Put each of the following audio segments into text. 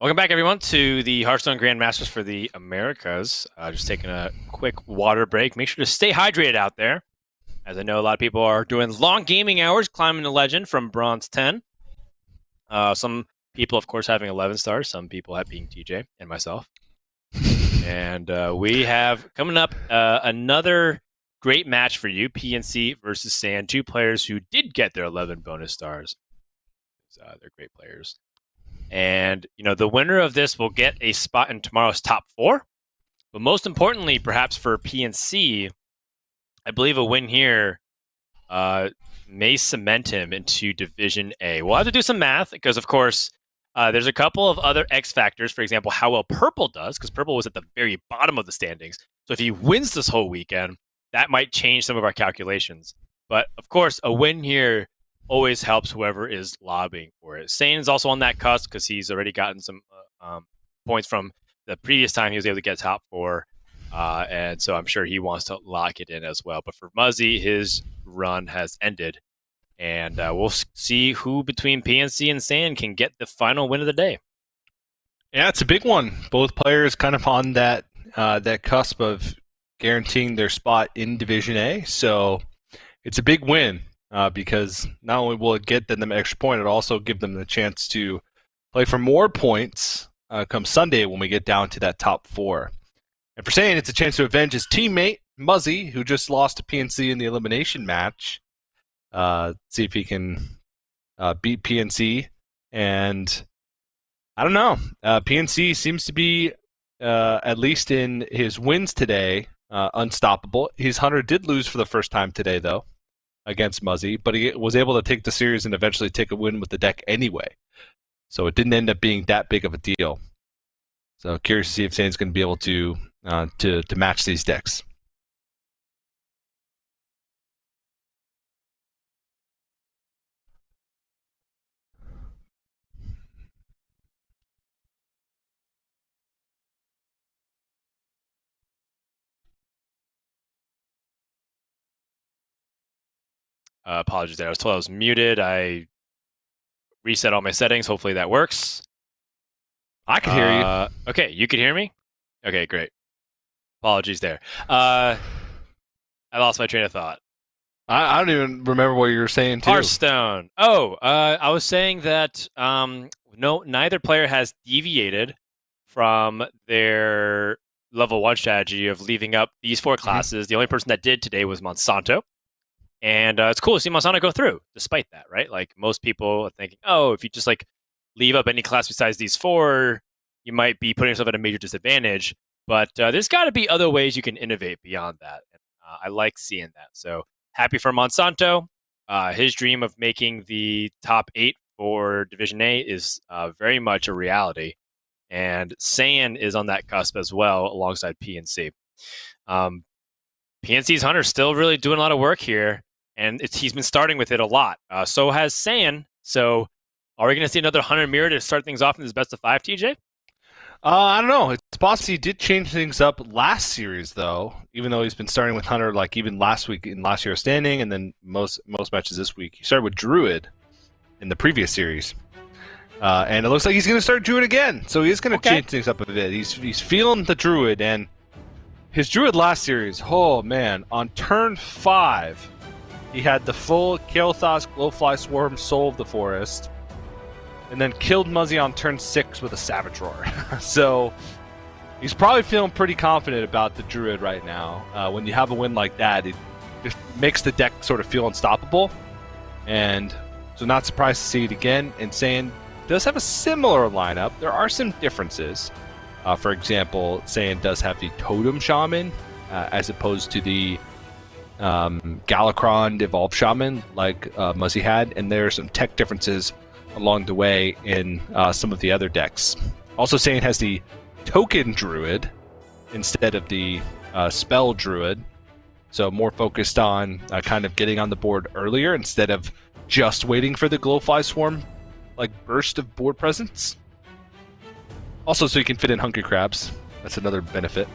Welcome back, everyone, to the Hearthstone Grandmasters for the Americas. Just taking a quick water break. Make sure to stay hydrated out there, as I know a lot of people are doing long gaming hours, climbing the legend from Bronze 10. Some people, of course, having 11 stars. Some people have being TJ and myself. And we have coming up another great match for you, PNC versus Saiyan. Two players who did get their 11 bonus stars. They're great players. And, the winner of this will get a spot in tomorrow's top 4. But most importantly, perhaps for PNC, I believe a win here may cement him into Division A. We'll have to do some math because, of course, there's a couple of other X factors. For example, how well Purple does, because Purple was at the very bottom of the standings. So if he wins this whole weekend, that might change some of our calculations. But, of course, a win here always helps whoever is lobbying for it. Saiyan is also on that cusp because he's already gotten some points from the previous time he was able to get top 4. And so I'm sure he wants to lock it in as well. But for Muzzy, his run has ended. And we'll see who between PNC and Saiyan can get the final win of the day. Yeah, it's a big one. Both players kind of on that cusp of guaranteeing their spot in Division A. So it's a big win. Because not only will it get them an extra point, it'll also give them the chance to play for more points come Sunday when we get down to that top 4. And for Saiyan, it's a chance to avenge his teammate, Muzzy, who just lost to PNC in the elimination match. See if he can beat PNC. And I don't know. PNC seems to be, at least in his wins today, unstoppable. His Hunter did lose for the first time today, though, against Muzzy, but he was able to take the series and eventually take a win with the deck anyway. So it didn't end up being that big of a deal. So curious to see if Saiyan's going to be able to match these decks. Apologies there. I was told I was muted. I reset all my settings. Hopefully that works. I can hear you. Okay, you can hear me? Okay, great. Apologies there. I lost my train of thought. I don't even remember what you were saying, too. Hearthstone. I was saying that neither player has deviated from their level 1 strategy of leaving up these 4 classes. The only person that did today was Monsanto. And it's cool to see Monsanto go through, despite that, right? Like, most people are thinking, if you just, leave up any class besides these 4, you might be putting yourself at a major disadvantage. But there's got to be other ways you can innovate beyond that. And I like seeing that. So happy for Monsanto. His dream of making the top 8 for Division A is very much a reality. And Saiyan is on that cusp as well, alongside PNC. PNC's Hunter's still really doing a lot of work here. And he's been starting with it a lot. So has Saiyan. So are we going to see another Hunter Mirror to start things off in this best of 5, TJ? I don't know. It's possible he did change things up last series, though, even though he's been starting with Hunter even last week in last year's standing, and then most matches this week. He started with Druid in the previous series. And it looks like he's going to start Druid again. So he is going to change things up a bit. He's feeling the Druid, and his Druid last series, oh man, on turn 5, he had the full Kael'thas Glowfly Swarm Soul of the Forest, and then killed Muzzy on turn 6 with a Savage Roar. So he's probably feeling pretty confident about the Druid right now. When you have a win like that, it just makes the deck sort of feel unstoppable. And so not surprised to see it again. And Saiyan does have a similar lineup. There are some differences. For example, Saiyan does have the Totem Shaman as opposed to the Galakron Evolved Shaman like Muzzy had. And there are some tech differences along the way in some of the other decks. Also, Saiyan has the Token Druid instead of the Spell Druid. So more focused on kind of getting on the board earlier instead of just waiting for the Glowfly Swarm burst of board presence. Also, so you can fit in Hungry Crabs. That's another benefit.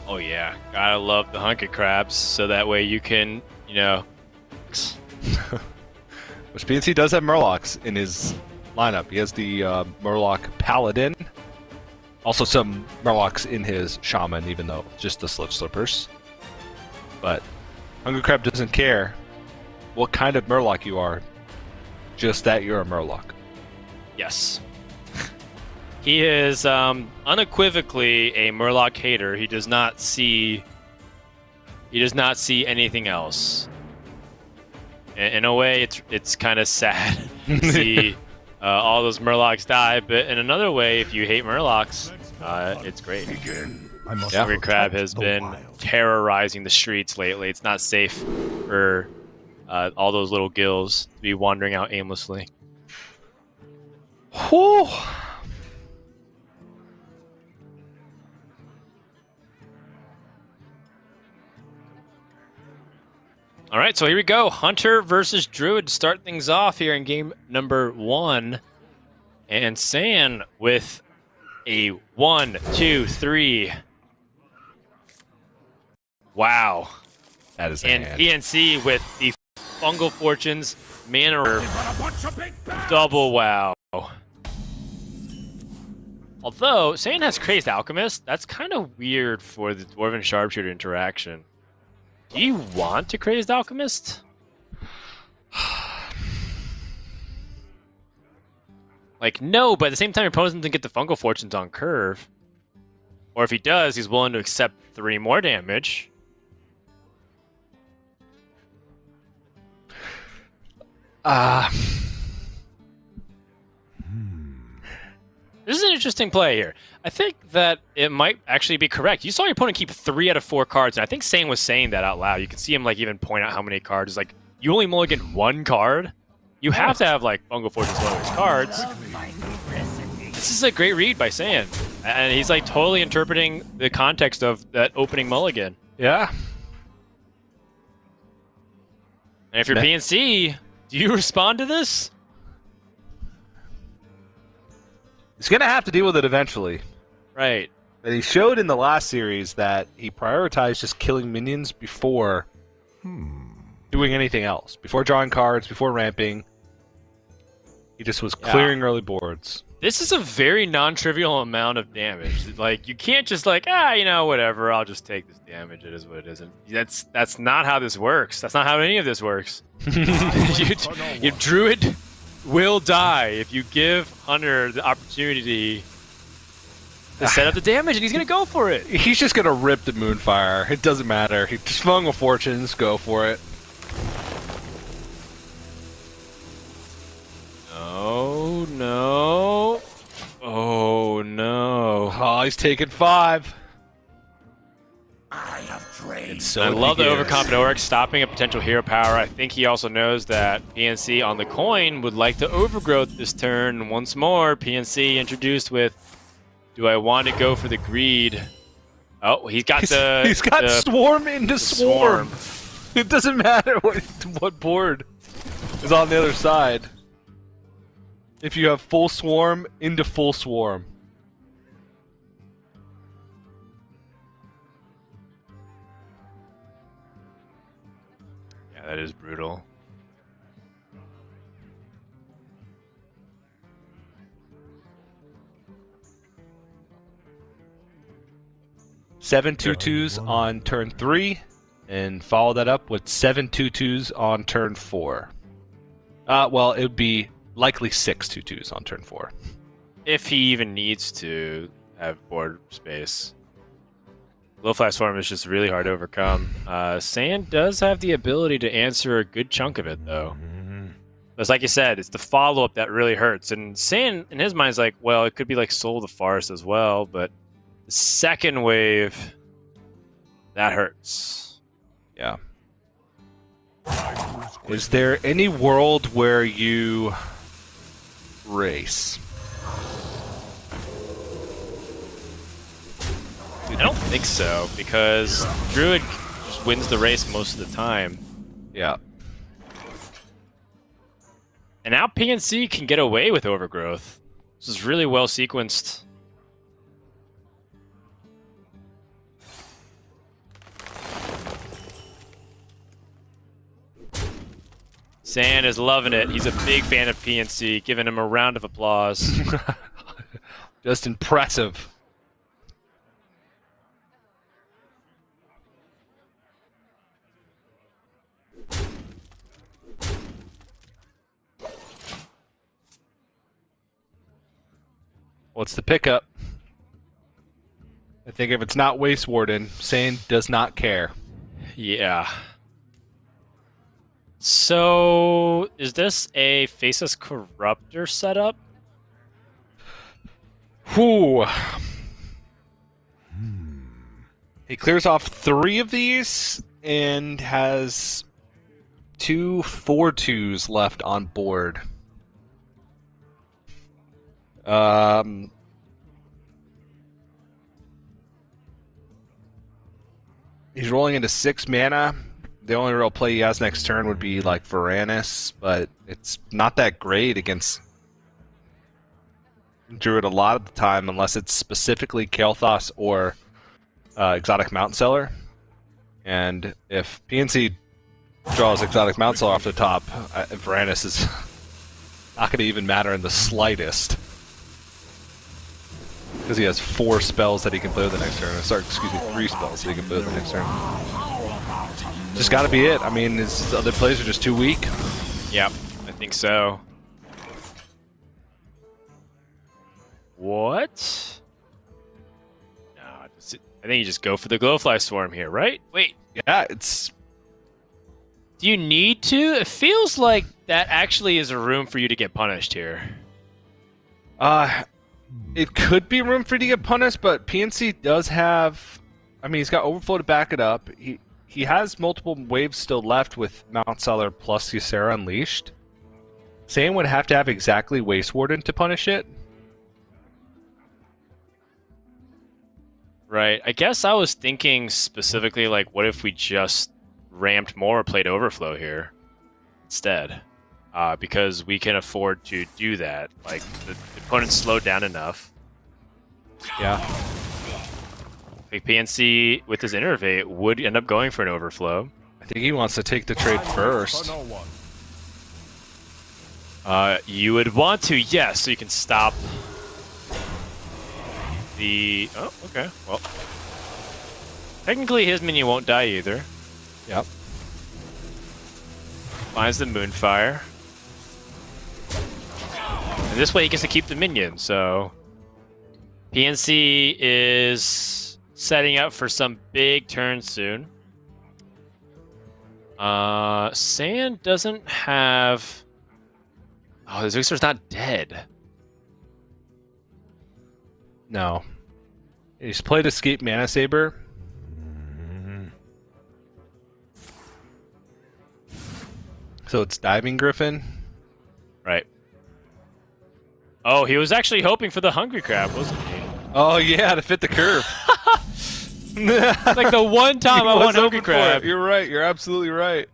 Oh yeah, gotta love the Hungry Crabs, so that way you can, Which PNC does have Murlocs in his lineup. He has the Murloc Paladin. Also some Murlocs in his Shaman, even though just the Slit Slippers. But Hungry Crab doesn't care what kind of Murloc you are, just that you're a Murloc. Yes. He is unequivocally a Murloc hater. He does not see anything else. In a way, it's kind of sad to see all those Murlocs die, but in another way, if you hate Murlocs, it's great. Hungry Crab has been terrorizing the streets lately. It's not safe for all those little gills to be wandering out aimlessly. Whew. All right, so here we go. Hunter versus Druid to start things off here in game number 1. And Saiyan with a 1, 2, 3. Wow. That is And PNC with the Fungal Fortunes Mana double wow. Although, Saiyan has Crazed Alchemist, that's kind of weird for the Dwarven Sharpshooter interaction. Do you want to Crazed Alchemist? Like, no, but at the same time, your opponent doesn't get the Fungal Fortunes on curve. Or if he does, he's willing to accept 3 more damage. This is an interesting play here. I think that it might actually be correct. You saw your opponent keep 3 out of 4 cards, and I think Saiyan was saying that out loud. You can see him like even point out how many cards. It's like, you only mulligan 1 card? You have to have like Fungal Fortunes one of his cards. This is a great read by Saiyan. And he's like totally interpreting the context of that opening mulligan. Yeah. And if you're PNC, do you respond to this? He's going to have to deal with it eventually. Right. But he showed in the last series that he prioritized just killing minions before doing anything else. Before drawing cards, before ramping. He just was clearing early boards. This is a very non-trivial amount of damage. Like, you can't just like, whatever, I'll just take this damage. It is what it is. And that's not how this works. That's not how any of this works. Your Druid will die if you give Hunter the opportunity to set up the damage, and he's going to go for it. He's just going to rip the Moonfire. It doesn't matter. He just Fungal Fortunes, go for it. Oh, no. Oh, no. Oh, he's taking 5. I have trained. So I love the overconfident Orc stopping a potential hero power. I think he also knows that PNC on the coin would like to overgrowth this turn. Once more, PNC introduced with, do I want to go for the greed? Oh, he's got Swarm into Swarm. It doesn't matter what board is on the other side. If you have full Swarm into full Swarm. Yeah, that is brutal. Seven 2/2s on turn 3, and follow that up with 7 2/2s on turn 4. Well, it would be likely 6 2/2s on turn 4. If he even needs to have board space. Low-fly Swarm is just really hard to overcome. Saiyan does have the ability to answer a good chunk of it, though. But like you said, it's the follow-up that really hurts. And Saiyan, in his mind, is like, well, it could be like Soul of the Forest as well, but the second wave, that hurts. Yeah. Is there any world where you race? I don't think so, because Druid just wins the race most of the time. Yeah. And now PNC can get away with overgrowth. This is really well sequenced. Saiyan is loving it. He's a big fan of PNC, giving him a round of applause. Just impressive. What's the pickup? I think if it's not Waste Warden, Saiyan does not care. Yeah. So, is this a Faceless Corruptor setup? Whew. He clears off 3 of these and has 2 4/2s left on board. He's rolling into 6 mana. The only real play he has next turn would be like Varanus, but it's not that great against Druid a lot of the time, unless it's specifically Kael'thas or Exotic Mount Seller. And if PNC draws Exotic Mount Seller off the top, Varanus is not going to even matter in the slightest. Because he has 4 spells that he can play with the next turn. Sorry, excuse me, 3 spells that he can play with the next turn. Just got to be it. I mean, his other plays are just too weak. Yep, I think so. What? No, I think you just go for the Glowfly Swarm here, right? Wait. Yeah, it's... Do you need to? It feels like that actually is a room for you to get punished here. It could be room for you to get punished, but PNC does have... I mean, he's got Overflow to back it up. He has multiple waves still left with Mount Seller plus Ysera Unleashed. Saiyan would have to have exactly Waste Warden to punish it. Right. I guess I was thinking specifically, like, what if we just ramped more or played Overflow here instead? Because we can afford to do that. Like, the opponent's slowed down enough. Yeah. Like, PNC, with his Innervate, would end up going for an Overflow. I think he wants to take the trade first. You would want to, yes, so you can stop the... Oh, okay. Well, technically his minion won't die either. Yep. Finds the Moonfire. And this way he gets to keep the minion, so... PNC is setting up for some big turns soon. Saiyan doesn't have... Oh, the Zixar's not dead. No. He's played Escape Mana Saber. So it's Diving Griffin. Right. Oh, he was actually hoping for the Hungry Crab, wasn't he? Oh yeah, to fit the curve. Like the one time I want Hungry Crab. You're right. You're absolutely right.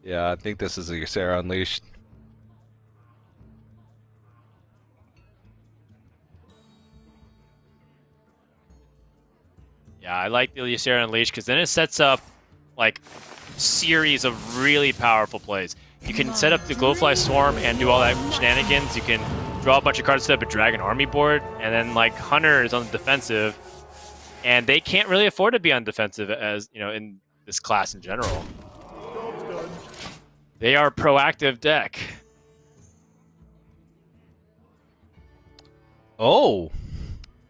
Yeah, I think this is a Ysera Unleashed. Yeah, I like the Ysera Unleashed because then it sets up like series of really powerful plays. You can set up the Glowfly Swarm and do all that shenanigans. You can draw a bunch of cards, set up a Dragon Army board, and then like Hunter is on the defensive, and they can't really afford to be on defensive as you know in this class in general. They are a proactive deck. Oh.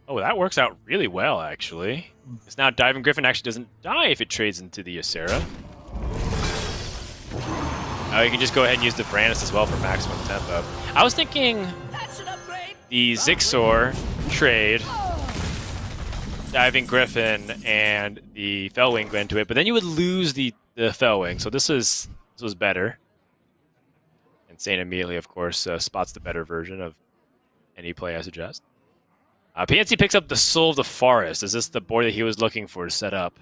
Oh, that works out really well, actually. Because now Diving Griffin actually doesn't die if it trades into the Ysera. Now you can just go ahead and use the Varanus as well for maximum tempo. I was thinking the Zixor trade, Diving Griffin, and the Fellwing go into it, but then you would lose the Fellwing, so this was better. And Saiyan immediately, of course, spots the better version of any play I suggest. PNC picks up the Soul of the Forest. Is this the board that he was looking for to set up?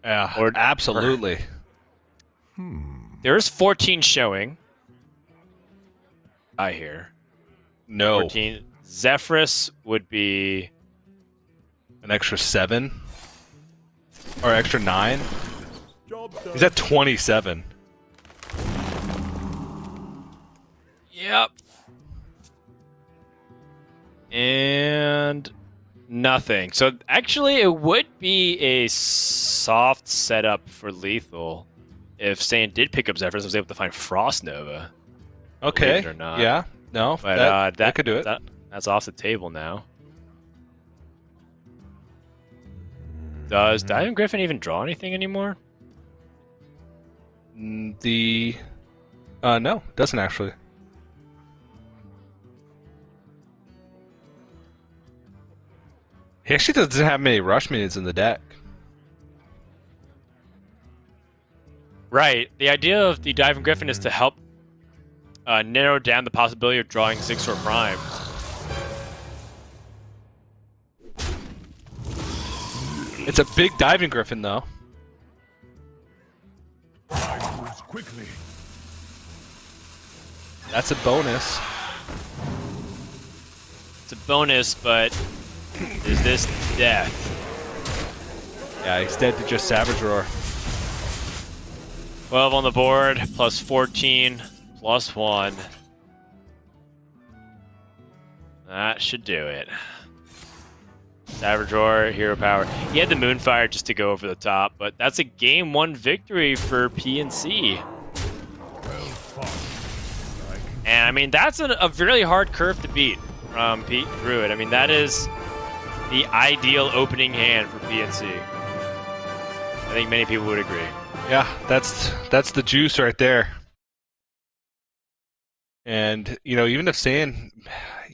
Yeah, absolutely. There's 14 showing. I hear. No. 14. Zephyrus would be... An extra 7? Or extra 9? He's at 27. Yep. And nothing. So actually, it would be a soft setup for lethal if Saiyan did pick up Zephyrs and was able to find Frost Nova. Okay. Believe it or not. Yeah. No. But that could do it. That's off the table now. Does Diamond Griffin even draw anything anymore? No, doesn't actually. He actually doesn't have many rush minions in the deck. Right. The idea of the Diamond Griffin is to help narrow down the possibility of drawing Zigzor Prime. It's a big Diving Griffin, though. Quickly. That's a bonus. It's a bonus, but is this death? Yeah, he's dead to just Savage Roar. 12 on the board, plus 14, plus 1. That should do it. Savage Roar, Hero Power. He had the Moonfire just to go over the top, but that's a game 1 victory for PNC. And I mean, that's a really hard curve to beat from Druid. I mean, that is the ideal opening hand for PNC. I think many people would agree. Yeah, that's the juice right there. And even if Saiyan,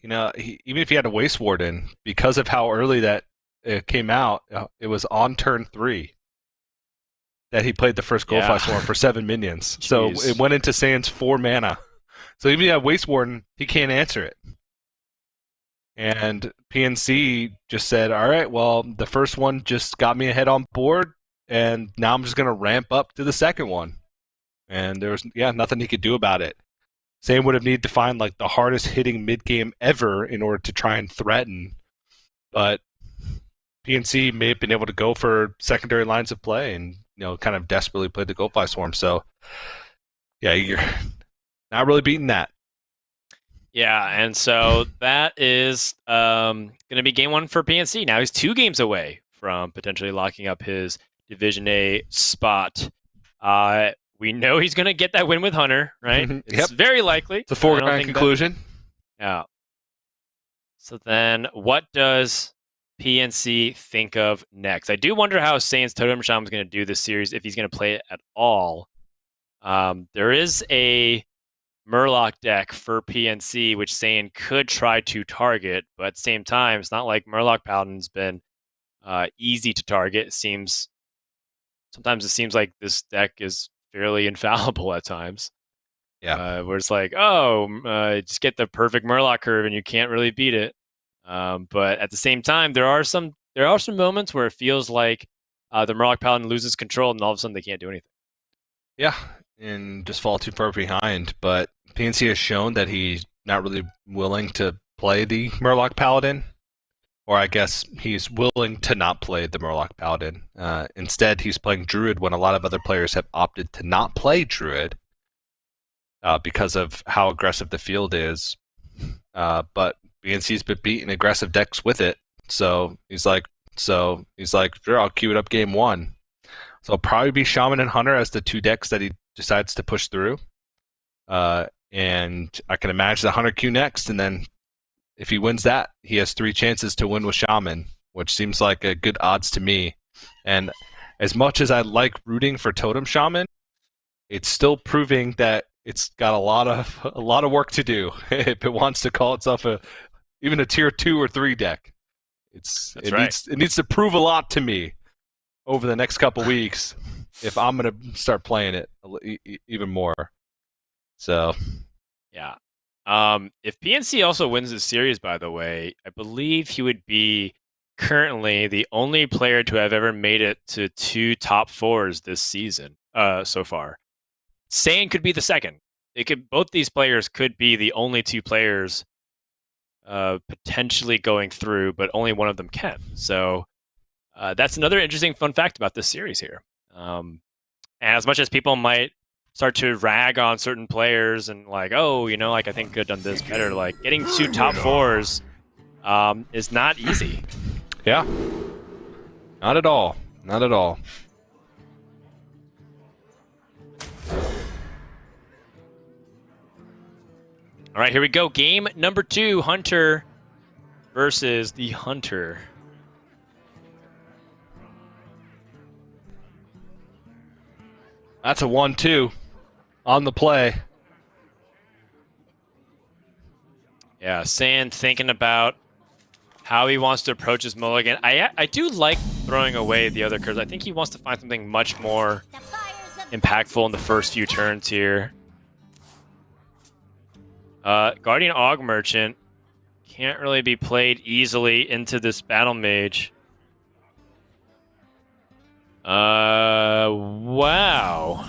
even if he had a Waste Warden, because of how early that it came out, it was on turn 3 that he played the first Goldfly Swarm for 7 minions. So it went into Saiyan's 4 mana. So even if you have Waste Warden, he can't answer it. And PNC just said, all right, well, the first one just got me ahead on board, and now I'm just going to ramp up to the second one. And there was, nothing he could do about it. Saiyan would have needed to find like the hardest hitting mid game ever in order to try and threaten. But PNC may have been able to go for secondary lines of play and kind of desperately played the Goldfly Swarm. So yeah, you're not really beating that. Yeah, and so that is going to be game 1 for PNC. Now he's 2 games away from potentially locking up his Division A spot. We know he's going to get that win with Hunter, right? It's very likely. It's a foregone conclusion. Yeah. So then what does PNC think of next? I do wonder how Saiyan's Totem Shaman is going to do this series, if he's going to play it at all. There is a Murloc deck for PNC, which Saiyan could try to target, but at the same time, it's not like Murloc Paladin's been easy to target. Sometimes it seems like this deck is fairly infallible at times. Yeah. Where it's like, just get the perfect Murloc curve and you can't really beat it. But at the same time, there are some moments where it feels like the Murloc Paladin loses control and all of a sudden they can't do anything. Yeah, and just fall too far behind. But PNC has shown that he's not really willing to play the Murloc Paladin. Or I guess he's willing to not play the Murloc Paladin. Instead, he's playing Druid when a lot of other players have opted to not play Druid because of how aggressive the field is. But BNC's been beating aggressive decks with it. So he's like, sure, I'll queue it up game 1. So it'll probably be Shaman and Hunter as the 2 decks that he decides to push through. And I can imagine the Hunter queue next, and then if he wins that, he has 3 chances to win with Shaman, which seems like a good odds to me. And as much as I like rooting for Totem Shaman, it's still proving that it's got a lot of work to do if it wants to call itself even a tier 2 or 3 deck. It needs to prove a lot to me over the next couple weeks if I'm going to start playing it even more. So yeah. If PNC also wins this series, by the way, I believe he would be currently the only player to have ever made it to 2 top 4s this season so far. Saiyan could be the second. Both these players could be the only 2 players potentially going through, but only one of them can. So that's another interesting fun fact about this series here. And as much as people might start to rag on certain players and like, oh, you know, like I think could have done this better, like getting 2 top 4s is not easy. Yeah. Not at all. Not at all. All right, here we go. Game number 2, Hunter versus the Hunter. That's a 1-2 on the play. Yeah, Saiyan thinking about how he wants to approach his mulligan. I do like throwing away the other curves. I think he wants to find something much more impactful in the first few turns here. Guardian Aug Merchant can't really be played easily into this Battle Mage. Wow.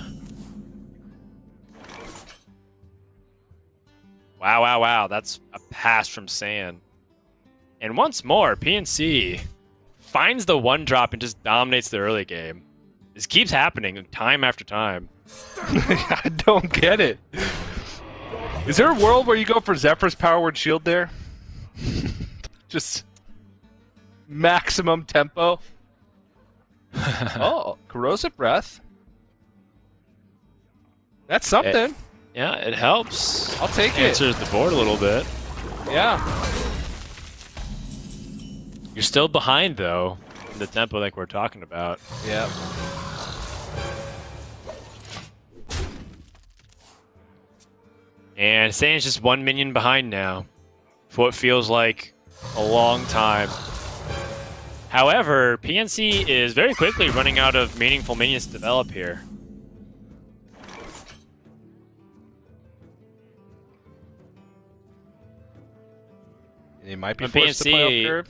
Wow. That's a pass from Saiyan. And once more, PNC finds the 1-drop and just dominates the early game. This keeps happening time after time. I don't get it. Is there a world where you go for Zephyr's Power Word Shield there? Just maximum tempo. Oh, Corrosive Breath. That's something. It helps. I'll take it. Answers the board a little bit. Yeah. You're still behind, though, in the tempo like we're talking about. Yeah. And Saiyan's just 1 minion behind now for what feels like a long time. However, PNC is very quickly running out of meaningful minions to develop here. He might be On forced to play PNC, off curve.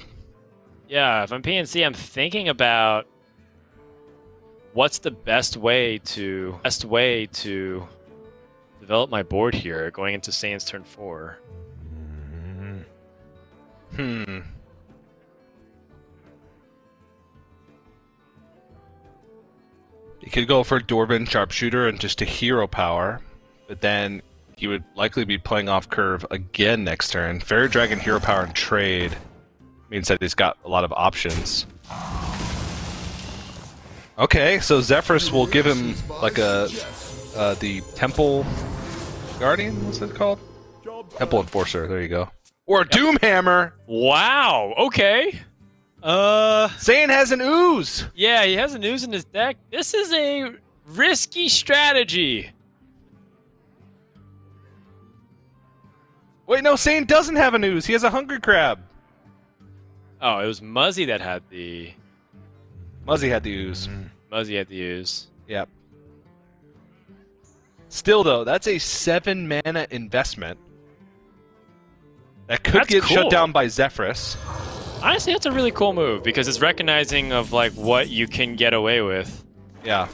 Yeah, if I'm PNC, I'm thinking about what's the best way to develop my board here going into Saiyan's turn 4. He could go for Dwarven Sharpshooter and just a hero power, but then he would likely be playing off curve again next turn. Fairy Dragon hero power and trade means that he's got a lot of options. Okay, so Zephyrus will give him like a the Temple Guardian. What's it called? Temple Enforcer. There you go. Or a Doomhammer. Wow. Okay. Saiyan has an ooze. Yeah, he has an ooze in his deck. This is a risky strategy. Wait, no, Saiyan doesn't have an ooze. He has a Hungry Crab. Oh, it was Muzzy that had the... Muzzy had the ooze. Muzzy had the ooze. Yep. Still, though, that's a 7 mana investment. That could That's get cool. shut down by Zephyrus. Honestly, that's a really cool move because it's recognizing of like what you can get away with. Yeah.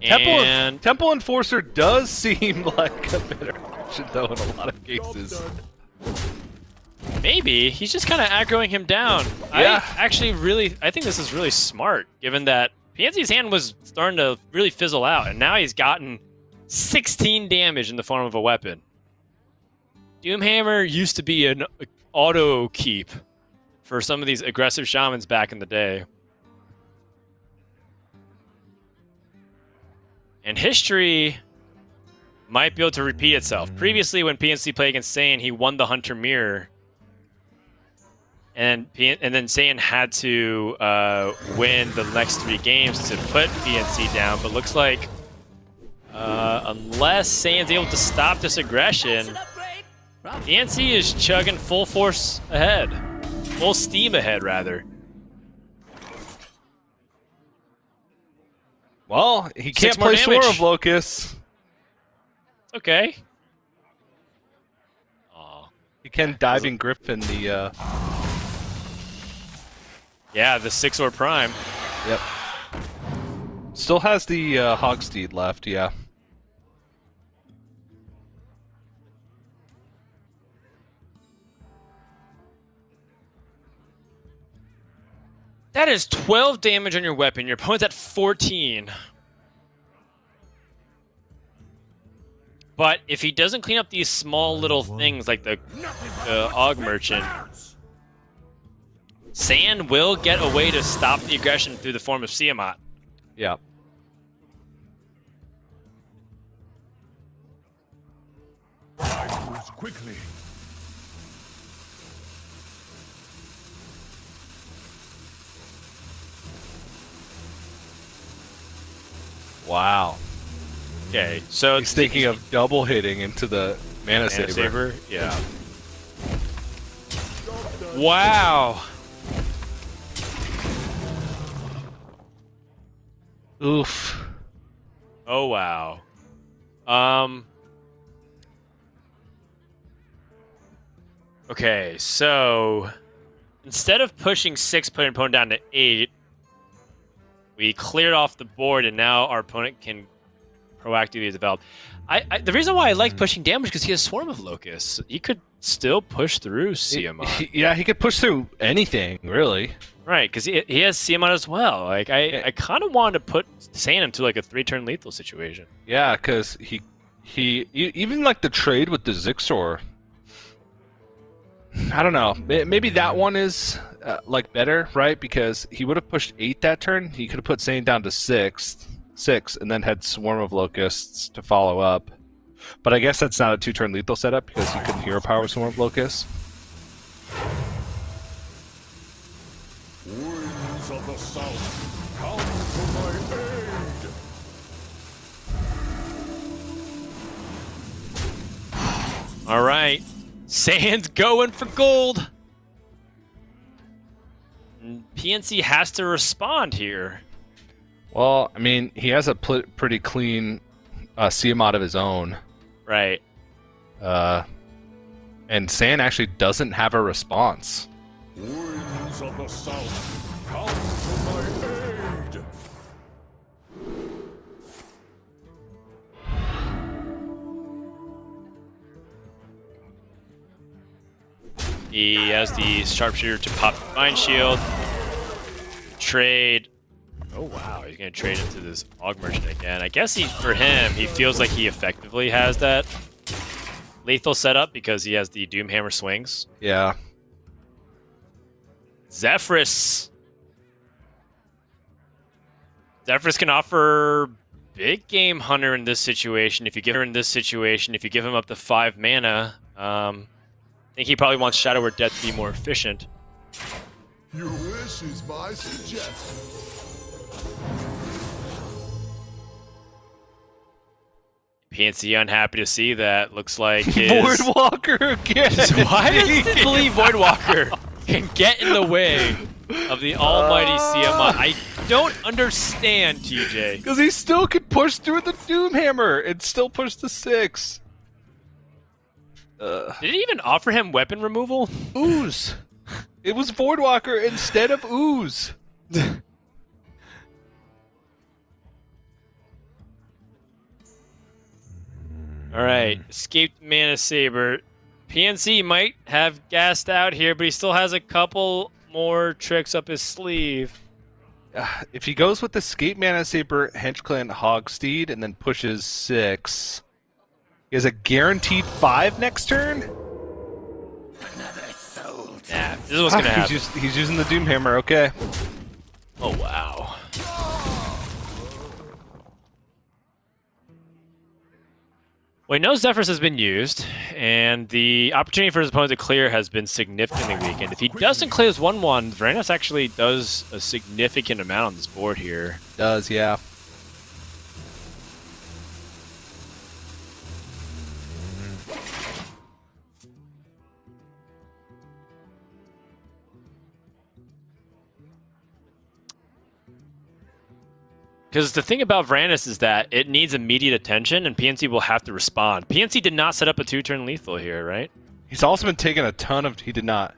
And Temple Enforcer does seem like a better option, though, in a lot of cases. maybe he's just kind of aggroing him down. Yeah. I think this is really smart, given that PNC's hand was starting to really fizzle out, and now he's gotten 16 damage in the form of a weapon. Doomhammer used to be an auto keep for some of these aggressive shamans back in the day. And history might be able to repeat itself. Previously, when PNC played against Saiyan, he won the Hunter Mirror. And then Saiyan had to win the next 3 games to put PNC down. But looks like unless Saiyan's able to stop this aggression, PNC is chugging full force ahead. Full steam ahead, rather. Well, he 6 can't more play damage. Sword of Locust. Okay. Aw. He can Diving Griffin the... Yeah, the 6-or Prime. Yep. Still has the Hogsteed left, yeah. That is 12 damage on your weapon. Your opponent's at 14. But if he doesn't clean up these small little things like the Og Merchant, Saiyan will get a way to stop the aggression through the form of Tiamat. Yeah. Time moves quickly. Wow. Okay, so He's thinking of double hitting into the Mana Saber. Yeah. Wow. Oof. Oh wow. Okay, so instead of pushing 6, putting an opponent down to 8, we cleared off the board, and now our opponent can proactively develop. The reason why I like pushing damage because he has Swarm of Locusts. He could still push through Tiamat. Yeah, he could push through anything, really. Right, because he has Tiamat as well. Like I kind of wanted to put Saiyan into like a 3-turn lethal situation. Yeah, because he even like the trade with the Zixor. I don't know. Maybe that one is like better, right? Because he would have pushed 8 that turn. He could have put Saiyan down to 6, and then had Swarm of Locusts to follow up. But I guess that's not a 2-turn lethal setup because he couldn't hero power Swarm of Locusts. Winds of the south, come to my aid. All right, Saiyan's going for gold. And PNC has to respond here. Well, I mean, he has a pretty clean Tiamat of his own. Right. And Saiyan actually doesn't have a response. Winds of the south, come to my aid. He has the sharpshooter to pop the Mind Shield. Trade. Oh wow, he's gonna trade into this Og Merchant again. I guess for him, he feels like he effectively has that lethal setup because he has the Doomhammer swings. Yeah. Zephyrus. Zephyrus can offer big game Hunter in this situation. If you give him up to 5 mana, I think he probably wants Shadow or Death to be more efficient. Your wish is my suggestion. PNC unhappy to see that. Looks like his... Voidwalker again! Why does he believe Voidwalker can get in the way of the almighty Tiamat? I don't understand, TJ. Because he still could push through the Doomhammer and still push the 6. Did it even offer him weapon removal? Ooze. It was Voidwalker instead of Ooze. Alright, escaped Mana Saber. PNC might have gassed out here, but he still has a couple more tricks up his sleeve. If he goes with Escape Mana Saber, Henchclan Hogsteed, and then pushes 6, he has a guaranteed 5 next turn? Nah, this is what's gonna happen. He's using the Doomhammer, okay. Oh, wow. Well, he knows Zephyrus has been used, and the opportunity for his opponent to clear has been significantly weakened. If he doesn't clear his 1/1, Varanus actually does a significant amount on this board here. Does, yeah. Because the thing about Varanus is that it needs immediate attention, and PNC will have to respond. PNC did not set up a 2-turn lethal here, right? He's also been taking a ton of... He did not.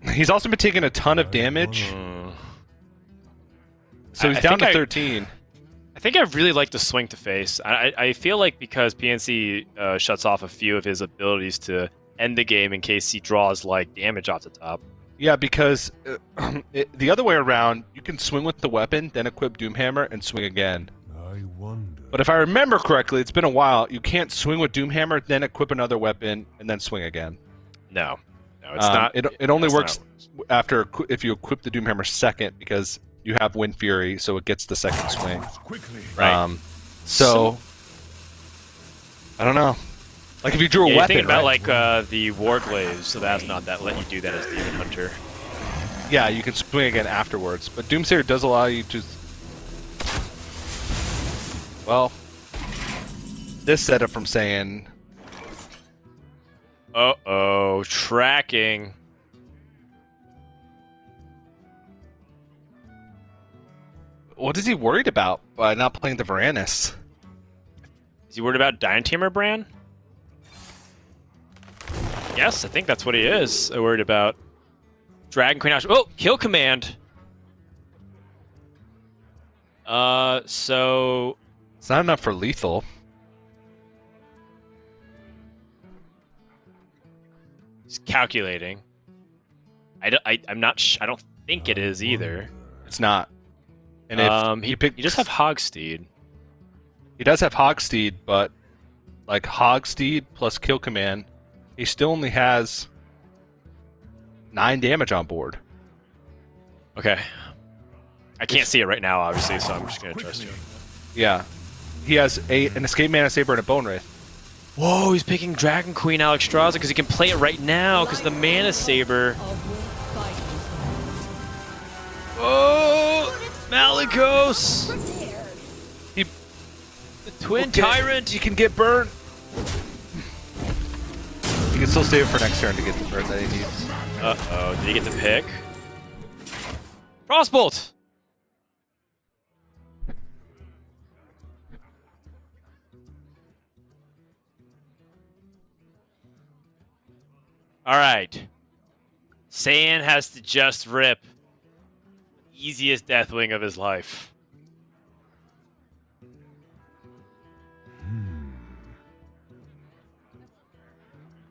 He's also been taking a ton of damage. So he's down to 13. I think I really like the swing to face. I feel like because PNC shuts off a few of his abilities to end the game in case he draws like damage off the top. Yeah, because the other way around, you can swing with the weapon, then equip Doomhammer, and swing again. I wonder. But if I remember correctly, it's been a while, you can't swing with Doomhammer, then equip another weapon, and then swing again. No, it's not. It only works after if you equip the Doomhammer second, because you have Wind Fury, so it gets the second swing. Quickly. Right. So I don't know. Like if you drew a you're weapon, thinking about right? like the Warglaves, so that's not that let you do that as Demon Hunter. Yeah, you can swing again afterwards. But Doomsayer does allow you to. Well, this setup from saying. Uh-oh, tracking. What is he worried about by not playing the Varanus? Is he worried about Dynatamer Bran? Yes, I think that's what he is. Worried about Dragon Queen. Oh, kill command. So It's not enough for lethal. he's calculating. I'm not. I don't think it is either. It's not. And if He does have Hogsteed. He does have Hogsteed, but like Hogsteed plus kill command, he still only has 9 damage on board. Okay. I can't see it right now, obviously, so I'm just gonna trust you. Yeah. He has an Escape Mana Saber and a Bone Wraith. Whoa, he's picking Dragon Queen Alexstrasza because he can play it right now because the Mana Saber. Oh, Malygos! He The Twin Tyrant! He can get burned. He can still save it for next turn to get the burn that he needs. Uh-oh, did he get the pick? Frostbolt! Alright. Saiyan has to just rip the easiest Deathwing of his life.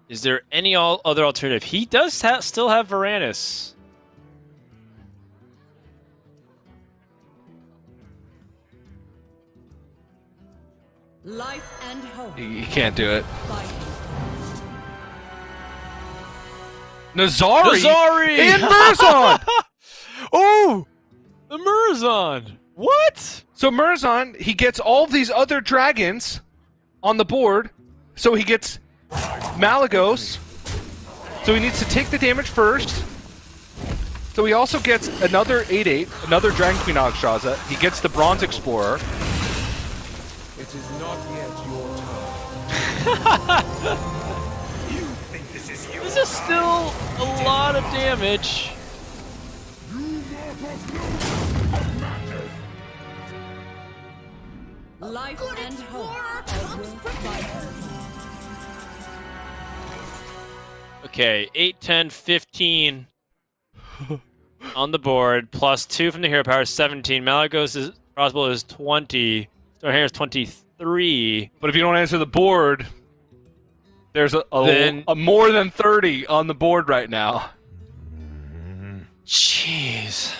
Is there any other alternative? He does still have Varanus. Life and hope. He can't do it. Fight. Nazari! Nazari! And Murzon! Oh! The Murzon! What? So Murzon, he gets all these other dragons on the board. So he gets Malygos. So he needs to take the damage first. So he also gets another 8/8, another Dragon Queen Alexstrasza. He gets the Bronze Explorer. It is not yet your turn. You think this is you? This is still a lot of damage. Life and hope. Okay, 8, 10, 15 on the board, plus 2 from the hero power, 17. Malygos' crossbow is 20. Stonehair is 23. But if you don't answer the board, there's a more than 30 on the board right now. Jeez.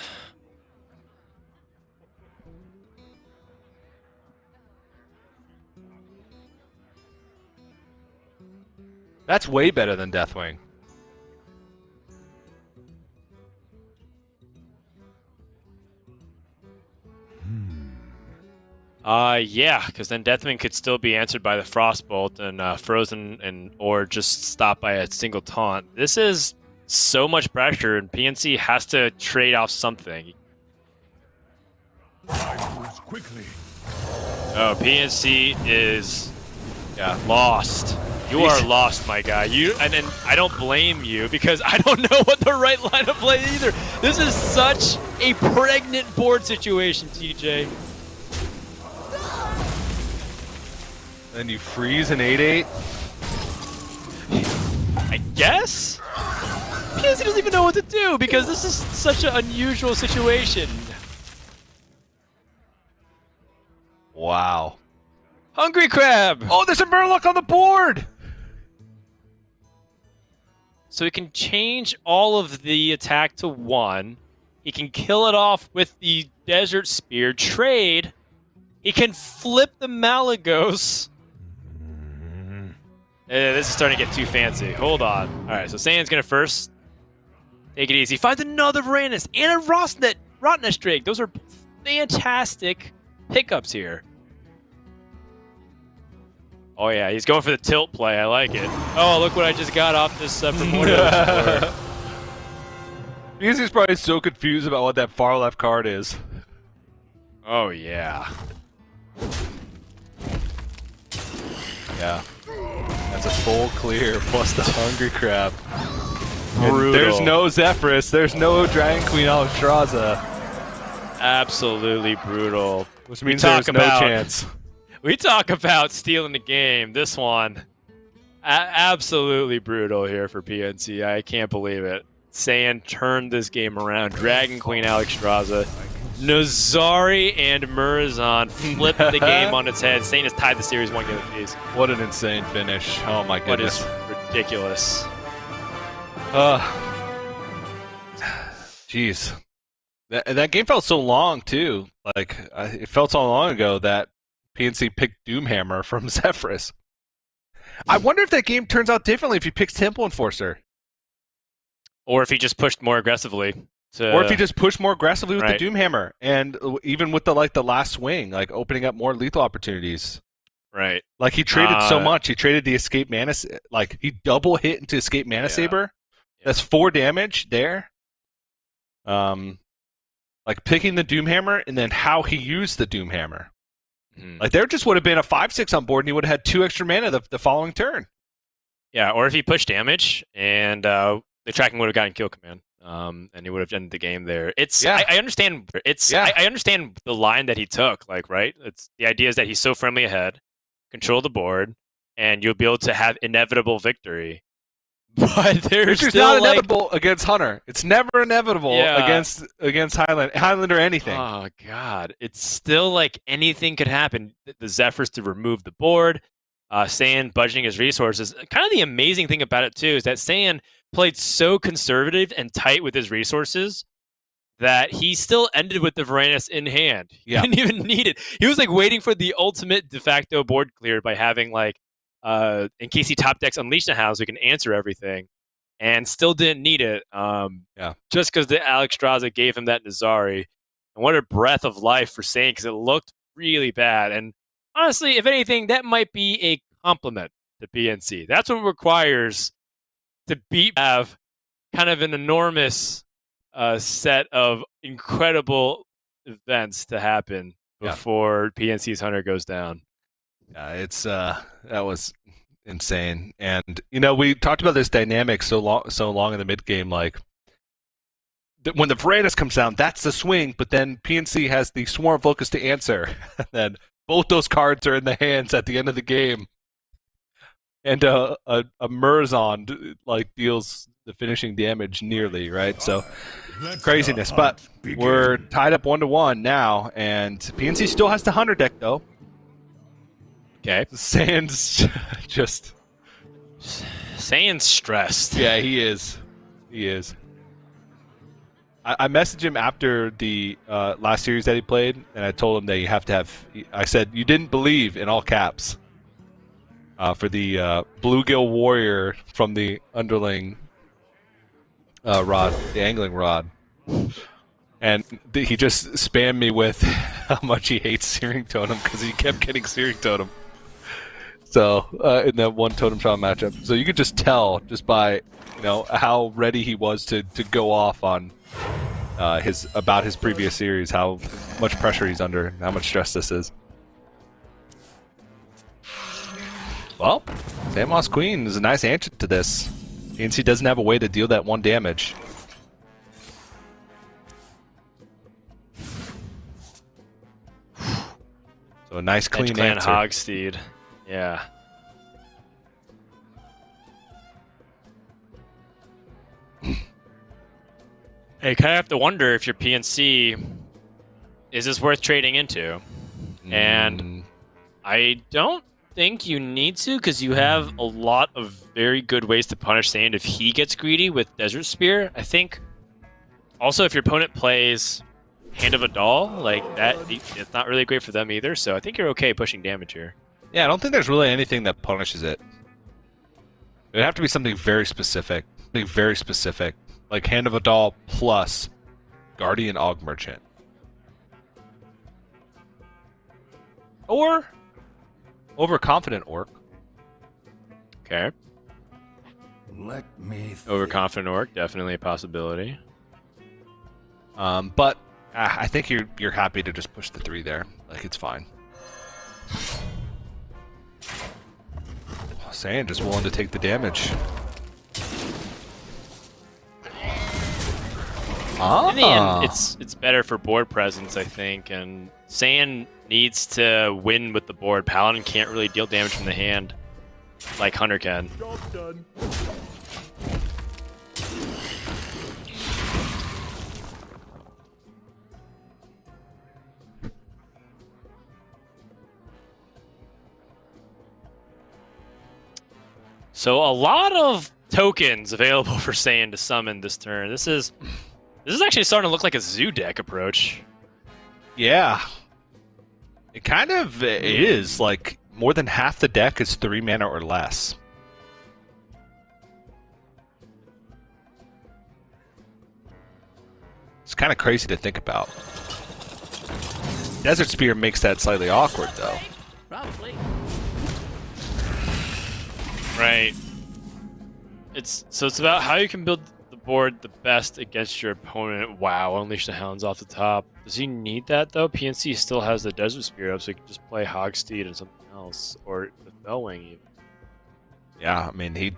That's way better than Deathwing. Yeah, because then Deathwing could still be answered by the Frostbolt and frozen or just stopped by a single taunt. This is so much pressure, and PNC has to trade off something. Quickly. Oh, PNC is lost. You are lost, my guy. And I don't blame you because I don't know what the right line of play either. This is such a pregnant board situation, TJ. Then you freeze an 8/8. I guess? PNC doesn't even know what to do because this is such an unusual situation. Wow. Hungry Crab! Oh, there's a Murloc on the board! so he can change all of the attack to 1. He can kill it off with the Desert Spear trade. He can flip the Malagos. This is starting to get too fancy. Hold on. All right, so Saiyan's going to first take it easy. Finds another Varanus and a Rotnest Drake. Those are fantastic pickups here. Oh, yeah, he's going for the tilt play. I like it. Oh, look what I just got off this Primordial. He's probably so confused about what that far left card is. Oh, yeah. Yeah. That's a full clear plus the Hungry Crab. Brutal. And there's no Zephyrus, there's no Dragon Queen Alexstrasza. Absolutely brutal. Which means there's no chance. We talk about stealing the game. This one, absolutely brutal here for PNC. I can't believe it. Saiyan turned this game around. Dragon Queen Alexstrasza, Nazari, and Murazan flipped the game on its head. Saiyan has tied the series 1 game apiece. What an insane finish. Oh my goodness. What is ridiculous. Jeez. That game felt so long, too. Like, it felt so long ago that PNC picked Doomhammer from Zephyrus. I wonder if that game turns out differently if he picks Temple Enforcer. Or if he just pushed more aggressively. Or if he just pushed more aggressively with Right. the Doomhammer. And even with the last swing, like opening up more lethal opportunities. Right. Like he traded so much. He traded the Escape Mana, like he double hit into Escape Mana Saber. Yeah. That's 4 damage there. Like picking the Doomhammer and then how he used the Doomhammer. Like there just would have been a 5/6 on board and he would have had 2 extra mana the following turn. Yeah, or if he pushed damage and the tracking would have gotten kill command. And he would have ended the game there. I understand. I understand the line that he took. Like, right? It's the idea is that he's so firmly ahead, control the board, and you'll be able to have inevitable victory. But there's Which is still not inevitable against Hunter. It's never inevitable against Highland or anything. Oh god, it's still like anything could happen. The Zephyrs to remove the board, Saiyan budgeting his resources. Kind of the amazing thing about it too is that Saiyan played so conservative and tight with his resources that he still ended with the Varanus in hand. He didn't even need it. He was like waiting for the ultimate de facto board clear by having like in case he top decks Unleash the Hounds, we can answer everything, and still didn't need it. Just because the Alexstrasza gave him that Nazari, and what a breath of life for Saiyan because it looked really bad. And honestly, if anything, that might be a compliment to PNC. That's what it requires to have kind of an enormous set of incredible events to happen before PNC's Hunter goes down. It's that was insane, and you know we talked about this dynamic so long in the mid game. Like when the Varanus comes down, that's the swing, but then PNC has the Swarm Focus to answer. And then both those cards are in the hands at the end of the game, and a Murazan like deals the finishing damage nearly right. So craziness, but we're tied up 1-1 now, and PNC still has the Hunter deck though. Okay. Saiyan's just... Saiyan's stressed. Yeah, he is. He is. I messaged him after the last series that he played, and I told him that you have to have... I said, you didn't believe, in all caps, for the Bluegill Warrior from the underling rod, the angling rod. And he just spammed me with how much he hates Searing Totem because he kept getting Searing Totem. So in that one Totem Trial matchup, so you could just tell just by how ready he was to go off on his previous series, how much pressure he's under, and how much stress this is. Well, Sandmoss Queen is a nice answer to this. PNC doesn't have a way to deal that 1 damage. So a nice clean answer. Hogsteed. Yeah. Hey, kind of have to wonder if your PNC is this worth trading into? And I don't think you need to, because you have a lot of very good ways to punish Sand if he gets greedy with Desert Spear. I think also if your opponent plays Hand of a Doll, like that, it's not really great for them either, so I think you're okay pushing damage here. Yeah, I don't think there's really anything that punishes it. It'd have to be something very specific. Something very specific. Like Hand of a Doll plus Guardian Og Merchant. Or Overconfident Orc. Okay. Let me think. Overconfident Orc, definitely a possibility. But I think you're happy to just push the 3 there. Like, it's fine. Saiyan just willing to take the damage. In the end, it's better for board presence, I think, and Saiyan needs to win with the board. Paladin can't really deal damage from the hand like Hunter can. Job done. So a lot of tokens available for Saiyan to summon this turn. This is actually starting to look like a zoo deck approach. Yeah. It kind of is. Like, more than half the deck is 3 mana or less. It's kind of crazy to think about. Desert Spear makes that slightly awkward, though. Probably. Right. It's about how you can build the board the best against your opponent. Wow, Unleash the Hounds off the top. Does he need that though? PNC still has the Desert Spear up, so he can just play Hogsteed and something else, or the Fellwing even. Yeah, I mean,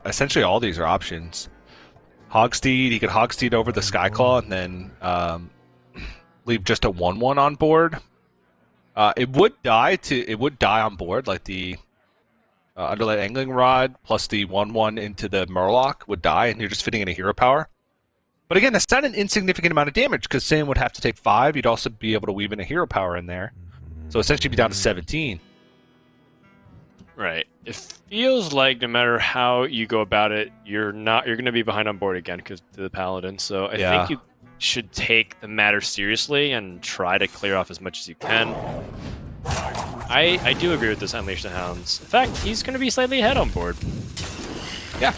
essentially all these are options. Hogsteed, he could Hogsteed over the Skyclaw and then leave just a 1/1 on board. It would die on board, like the Underlight Angling Rod plus the 1/1 into the Murloc would die, and you're just fitting in a hero power. But again, that's not an insignificant amount of damage, because Saiyan would have to take 5. You'd also be able to weave in a hero power in there. So essentially be down to 17. Right. It feels like no matter how you go about it, you're going to be behind on board again because to the Paladin. So I think you should take the matter seriously and try to clear off as much as you can. I do agree with this Unleash the Hounds. In fact, he's going to be slightly ahead on board. Yeah.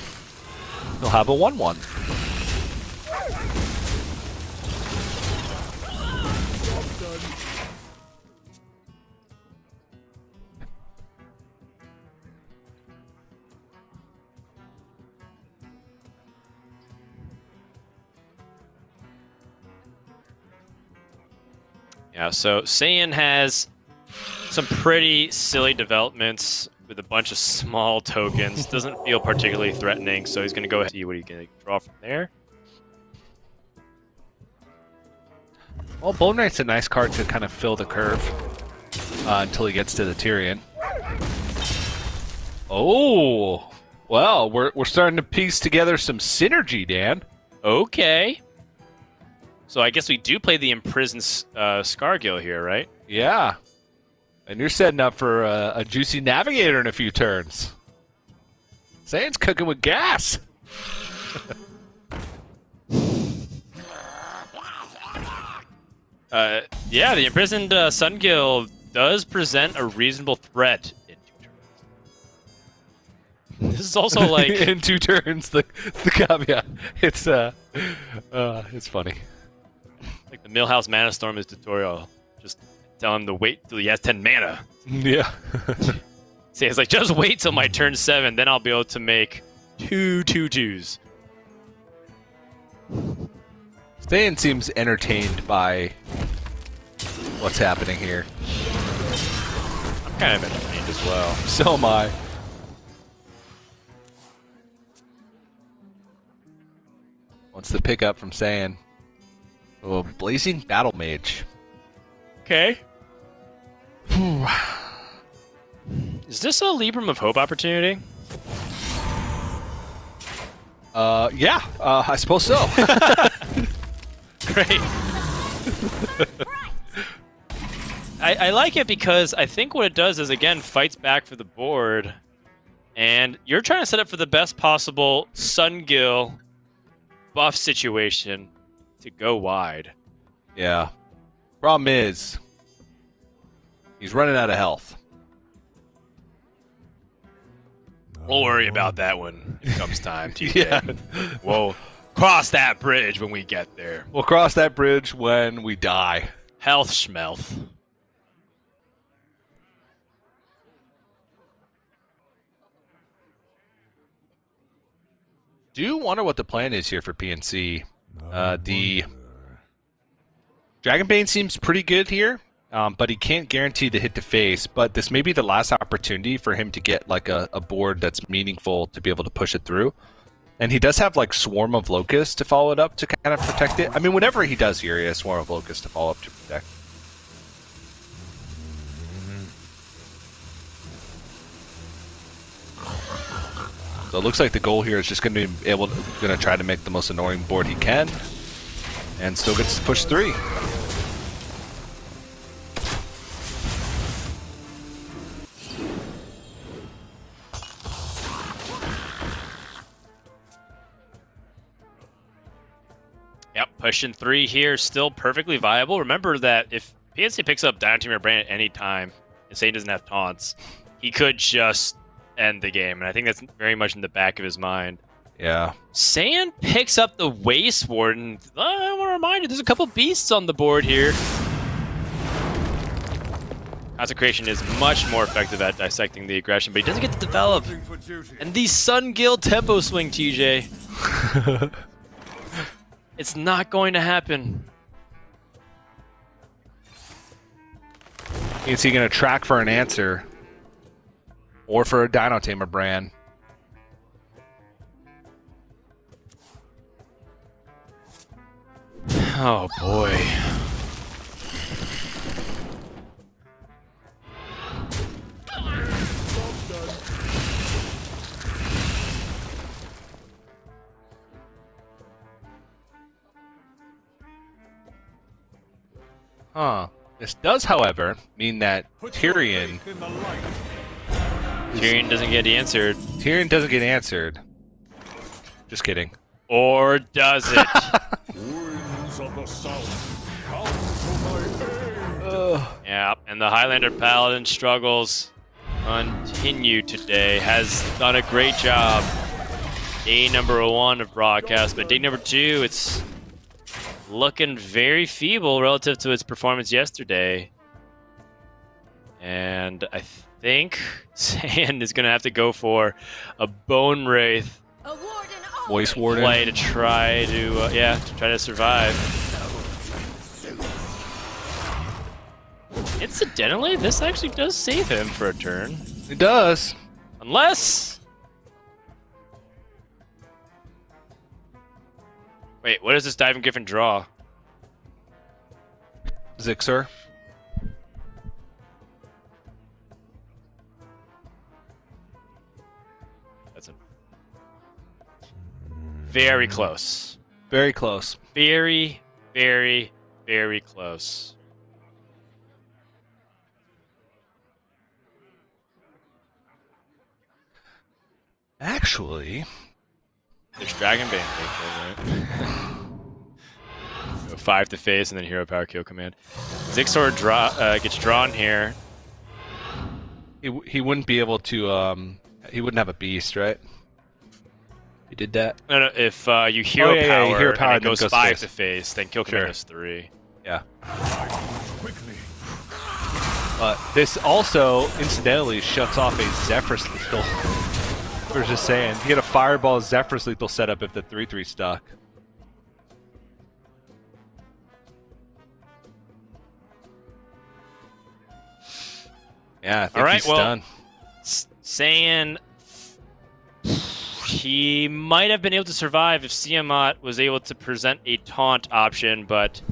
He'll have a 1/1. Yeah, so Saiyan has some pretty silly developments with a bunch of small tokens. Doesn't feel particularly threatening, so he's going to go ahead and see what he can draw from there. Well, Bone Knight's a nice card to kind of fill the curve until he gets to the Tyrion. Oh, well, we're starting to piece together some synergy, Dan. Okay. So I guess we do play the Imprisoned Scargill here, right? Yeah. And you're setting up for a juicy Navigator in a few turns. Saiyan's cooking with gas. Yeah, the Imprisoned Sungill does present a reasonable threat in 2 turns. This is also like... in 2 turns, the caveat. It's funny. Like the Millhouse Mana Storm is tutorial. Just tell him to wait till he has 10 mana. Yeah. See, it's like, just wait till my turn 7, then I'll be able to make 2 2/2s. Saiyan seems entertained by what's happening here. I'm kind of entertained as well. So am I. What's the pickup from Saiyan? Oh, Blazing Battle Mage. Okay. Is this a Libram of Hope opportunity? Yeah, I suppose so. Great. I like it because I think what it does is, again, fights back for the board. And you're trying to set up for the best possible Sungill buff situation to go wide. Yeah. Problem is, he's running out of health. We'll worry about that when it comes time, TJ. Yeah. We'll cross that bridge when we get there. We'll cross that bridge when we die. Health schmelth. Do wonder what the plan is here for PNC. The Dragonbane seems pretty good here, but he can't guarantee the hit to face. But this may be the last opportunity for him to get like a board that's meaningful to be able to push it through. And he does have like Swarm of Locusts to follow it up to kind of protect it. I mean, whenever he does here, he has Swarm of Locusts to follow up to protect. So it looks like the goal here is just going to be going to try to make the most annoying board he can, and still gets to push 3. Yep, pushing 3 here, still perfectly viable. Remember that if PNC picks up Dino Team or Brand at any time, and Satan doesn't have taunts, he could just end the game, and I think that's very much in the back of his mind. Yeah. Saiyan picks up the Waste Ward, and I want to remind you, there's a couple beasts on the board here. Consecration is much more effective at dissecting the aggression, but he doesn't get to develop. And the Sun Guild tempo swing, TJ. It's not going to happen. Is he going to track for an answer? Or for a Dino Tamer brand? Oh boy. Huh. This does, however, mean that Tyrion Tyrion doesn't get answered. Tyrion doesn't get answered. Just kidding. Or does it? Winds of the south, come to my aid. Yeah, and the Highlander Paladin struggles continue today. Has done a great job. Day number 1 of broadcast, but day number 2, it's looking very feeble relative to its performance yesterday. And I think Saiyan is going to have to go for a Bone Wraith Voice Warden. play to try to survive. Incidentally, this actually does save him for a turn. It does. Unless... Wait, what does this Diving Griffin draw? Zixer. That's a... Very close. Very close. Very, very, very close. Actually... There's Dragon Bane, right? Go 5 to face and then Hero Power Kill Command. Zixor gets drawn here. He wouldn't be able to, he wouldn't have a beast, right? He did that? No, if you Hero Power, Hero Power and it goes 5 face. to face, then Kill Command is 3. Yeah. Quickly. This also, incidentally, shuts off a Zephyrus lethal. We're just saying, you get a Fireball Zephyrus lethal setup if the 3/3 stuck. Yeah, I think he's done. Saiyan, he might have been able to survive if Siamat was able to present a taunt option, but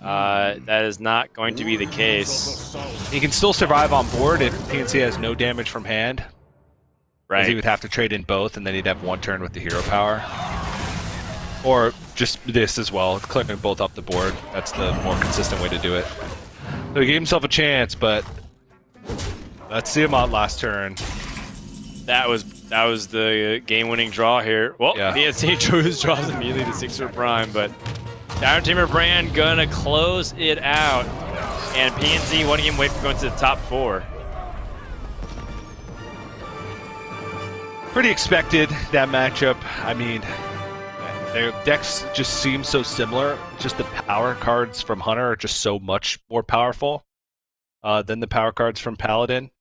that is not going to be the case. He can still survive on board if PNC has no damage from hand. Right. He would have to trade in both, and then he'd have 1 turn with the hero power. Or just this as well, clearing both up the board. That's the more consistent way to do it. So he gave himself a chance, but let's see him out last turn. That was the game-winning draw here. Well, Yeah. PNC draws immediately to 6 Prime, but Tyrant Tamer Brand gonna close it out. And PNC 1 game away from going to the top 4. Pretty expected, that matchup. I mean, their decks just seem so similar. Just the power cards from Hunter are just so much more powerful than the power cards from Paladin.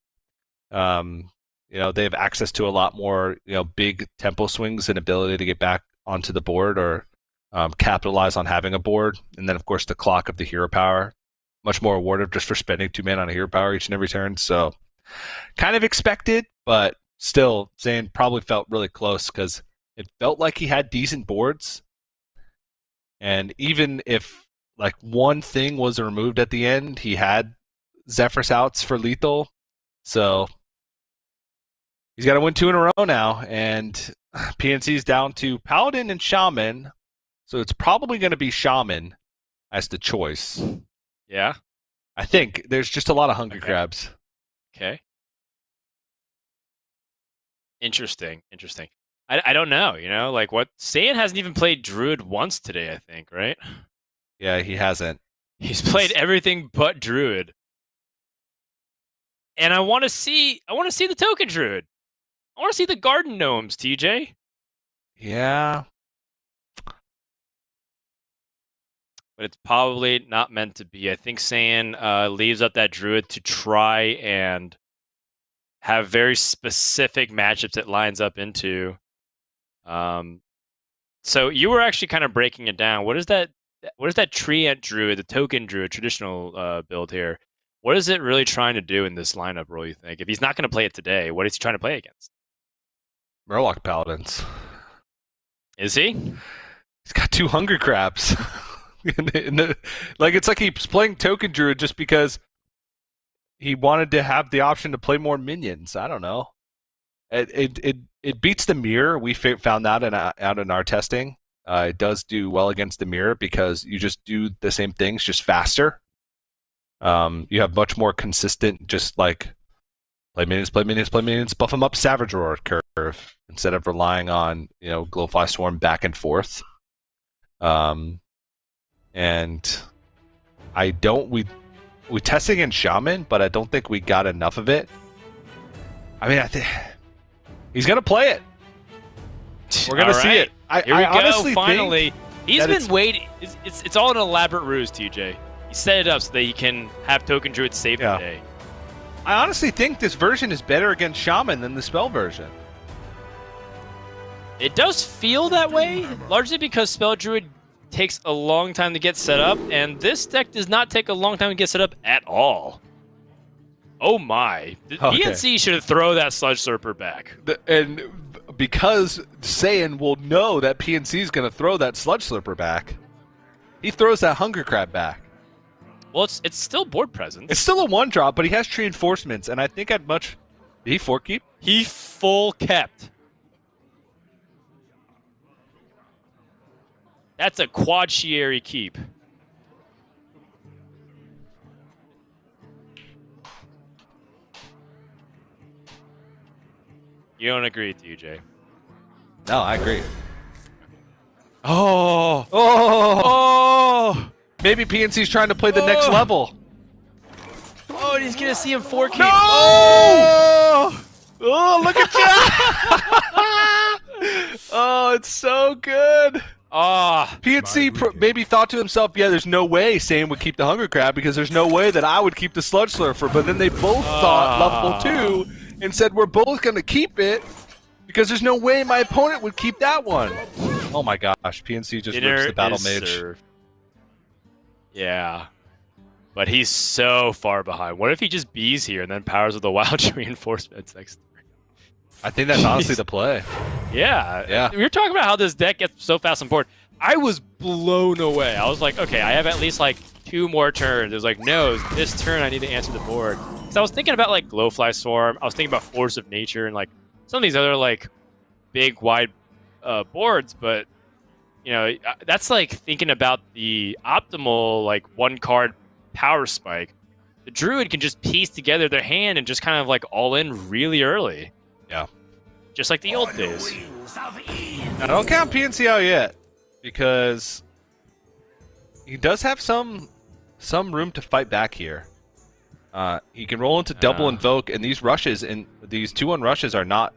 They have access to a lot more, big tempo swings and ability to get back onto the board or capitalize on having a board. And then, of course, the clock of the hero power. Much more rewarded just for spending 2 mana on a hero power each and every turn. So, kind of expected, but still, Zayn probably felt really close because it felt like he had decent boards. And even if like one thing was removed at the end, he had Zephyrus outs for lethal. So he's got to win 2 in a row now, and PNC's down to Paladin and Shaman. So it's probably going to be Shaman as the choice. Yeah? I think there's just a lot of hungry crabs. Okay. Interesting. I don't know, like what Saiyan hasn't even played Druid once today, I think, right? Yeah, he hasn't. He's played everything but Druid. And I want to see the token Druid. I want to see the garden gnomes, TJ. Yeah. But it's probably not meant to be. I think Saiyan leaves up that Druid to try and have very specific matchups it lines up into. So you were actually kind of breaking it down. What is that Treant Druid, the token Druid, traditional build here? What is it really trying to do in this lineup role, you think? If he's not going to play it today, what is he trying to play against? Murloc Paladins. Is he? He's got 2 hungry crabs. It's like he's playing token Druid just because he wanted to have the option to play more minions. I don't know. It beats the mirror. We found that out in our testing. It does do well against the mirror because you just do the same things just faster. You have much more consistent, just like play minions, buff them up, Savage Roar curve instead of relying on Glowfly Swarm back and forth. And we tested against Shaman, but I don't think we got enough of it. I mean, I think he's gonna play it. We're gonna see it. Here we go. Honestly finally, he's been it's waiting. It's all an elaborate ruse, TJ. He set it up so that he can have token Druid save the day. I honestly think this version is better against Shaman than the spell version. It does feel that way, largely because Spell Druid takes a long time to get set up, and this deck does not take a long time to get set up at all. Oh my. The PNC should throw that Sludge Slurper back. And because Saiyan will know that PNC is going to throw that Sludge Slurper back, he throws that Hunger Crab back. Well, it's still board presence. It's still a 1-drop, but he has reinforcements, and I think I'd much... Did he 4-keep? He full kept. That's a Quad Shieri keep. You don't agree, TJ? No, I agree. Oh! Oh! Maybe PNC's trying to play the next level. Oh, and he's gonna see him 4K. No! Oh, look at you! Oh, it's so good. PNC maybe thought to himself, yeah, there's no way Saiyan would keep the Hunger Crab because there's no way that I would keep the Sludge Slurper. But then they both thought level 2 and said, we're both going to keep it because there's no way my opponent would keep that one. Oh my gosh, PNC just rips the Battle Mage. Served. Yeah. But he's so far behind. What if he just Bs here and then powers with the Wild Reinforcements next turn? I think that's honestly the play. Yeah. We were talking about how this deck gets so fast on board. I was blown away. I was like, okay, I have at least like 2 more turns. It was like, no, this turn I need to answer the board. So I was thinking about like Glowfly Swarm. I was thinking about Force of Nature and like some of these other like big wide boards, but that's like thinking about the optimal like 1-card power spike. the Druid can just piece together their hand and just kind of like all in really early. Yeah. Just like the old days. I don't count PNC out yet because he does have some room to fight back here. He can roll into double invoke, and these rushes and these 2-1 rushes are not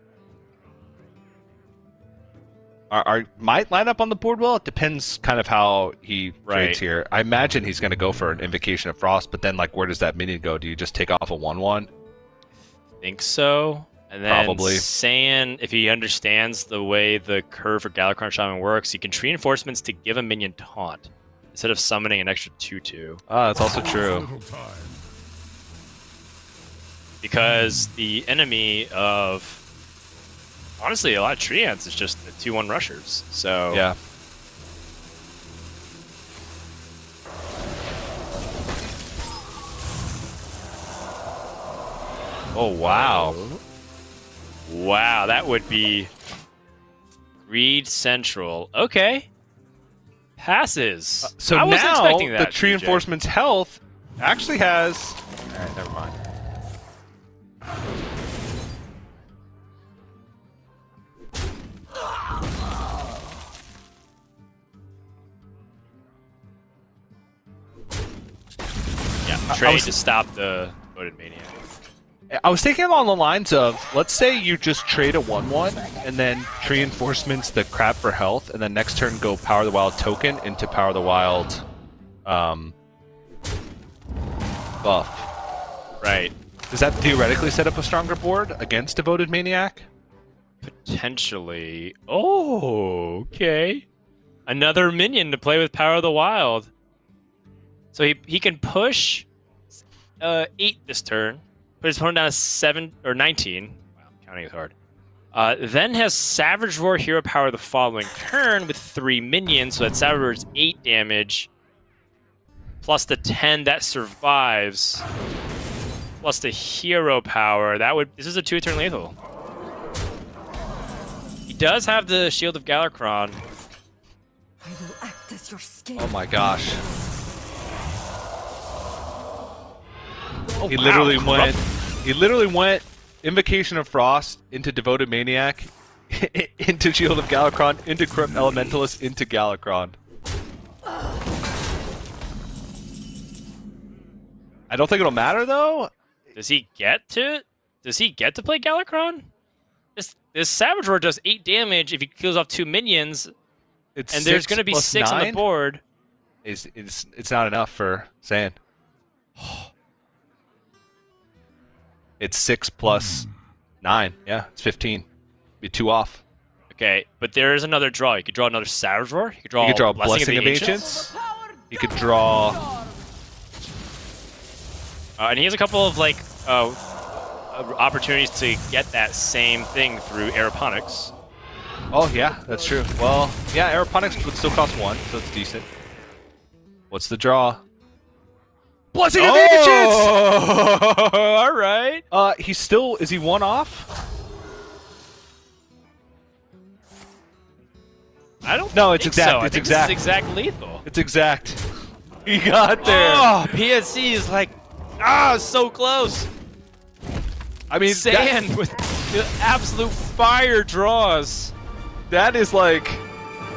might line up on the board well. It depends kind of how he trades here. I imagine he's going to go for an Invocation of Frost, but then like where does that minion go? Do you just take off a 1/1? Think so. And then Probably. Saiyan, if he understands the way the curve for Galakrond Shaman works, he can tree Enforcements to give a minion taunt instead of summoning an extra 2/2. Ah, that's also true. Little time. Because the enemy of honestly a lot of Treants is just the 2/1 rushers. So Yeah. Oh wow. Wow, that would be Greed Central. Okay. Passes. So I wasn't now expecting that, the Tree DJ. Enforcement's health actually has. All right, never mind. Yeah, trade to stop the voted maniac. I was thinking along the lines of, let's say you just trade a 1/1 and then Tree Enforcements the crab for health, and then next turn go Power of the Wild token into Power of the Wild buff. Right. Does that theoretically set up a stronger board against Devoted Maniac? Potentially. Oh, okay. Another minion to play with Power of the Wild. So he can push 8 this turn, put his opponent down to 7 or 19. Wow, counting is hard. Then has Savage Roar Hero Power the following turn with 3 minions, so that Savage Roar is 8 damage, plus the 10 that survives, plus the Hero Power. This is a 2-turn lethal. He does have the Shield of Galakrond. I will act as your skin. Oh my gosh. Oh, He wow. literally went Invocation of Frost into Devoted Maniac, into Shield of Galakrond, into Corrupt Elementalist, into Galakrond. I don't think it'll matter though. Does he get to play Galakrond? This Savage Roar does 8 damage if he kills off 2 minions, It's and there's 6 going to be plus 6 on the 9. board. It's not enough for Saiyan. It's 6 plus 9. Yeah, it's 15. Be 2 off. Okay, but there is another draw. You could draw another Savage Roar. You could draw, You could draw Blessing of the Ancients. You could draw. And he has a couple of like opportunities to get that same thing through Aeroponics. Oh yeah, that's true. Well, yeah, Aeroponics would still cost 1, so it's decent. What's the draw? Blessing of the Ancients! All right. He's still. Is he 1 off? I don't. No, it's think exact. So. I It's think exact. This is exact lethal. It's exact. He got there. Oh, PNC is like, so close. I mean, Saiyan with the absolute fire draws. that is like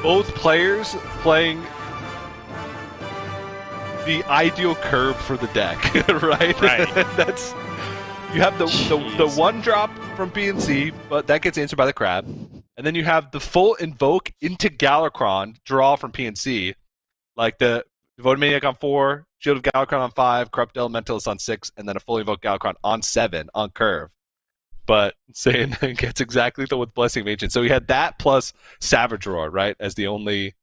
both players playing the ideal curve for the deck, right? Right. That's you have the Jeez. 1 drop from PNC, but that gets answered by the crab, and then you have the full invoke into Galakrond draw from PNC, like the Devoted Maniac on 4, Shield of Galakrond on 5, Corrupt Elementalist on 6, and then a fully invoked Galakrond on 7 on curve. But Saiyan gets exactly the with Blessing of Ancient. So he had that plus Savage Roar, right, as the only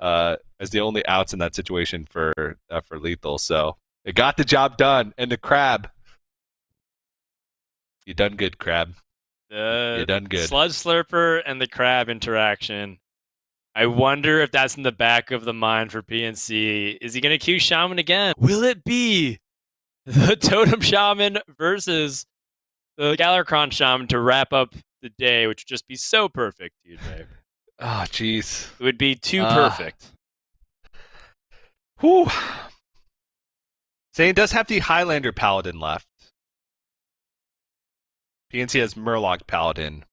outs in that situation for lethal. So it got the job done. And the crab, you done good, crab. You done good. Sludge Slurper and the crab interaction. I wonder if that's in the back of the mind for PNC. Is he going to queue Shaman again? Will it be the Totem Shaman versus the Galakrond Shaman to wrap up the day, which would just be so perfect, TJ? Oh, jeez. It would be too perfect. Whew. Saiyan does have the Highlander Paladin left. PNC has Murloc Paladin.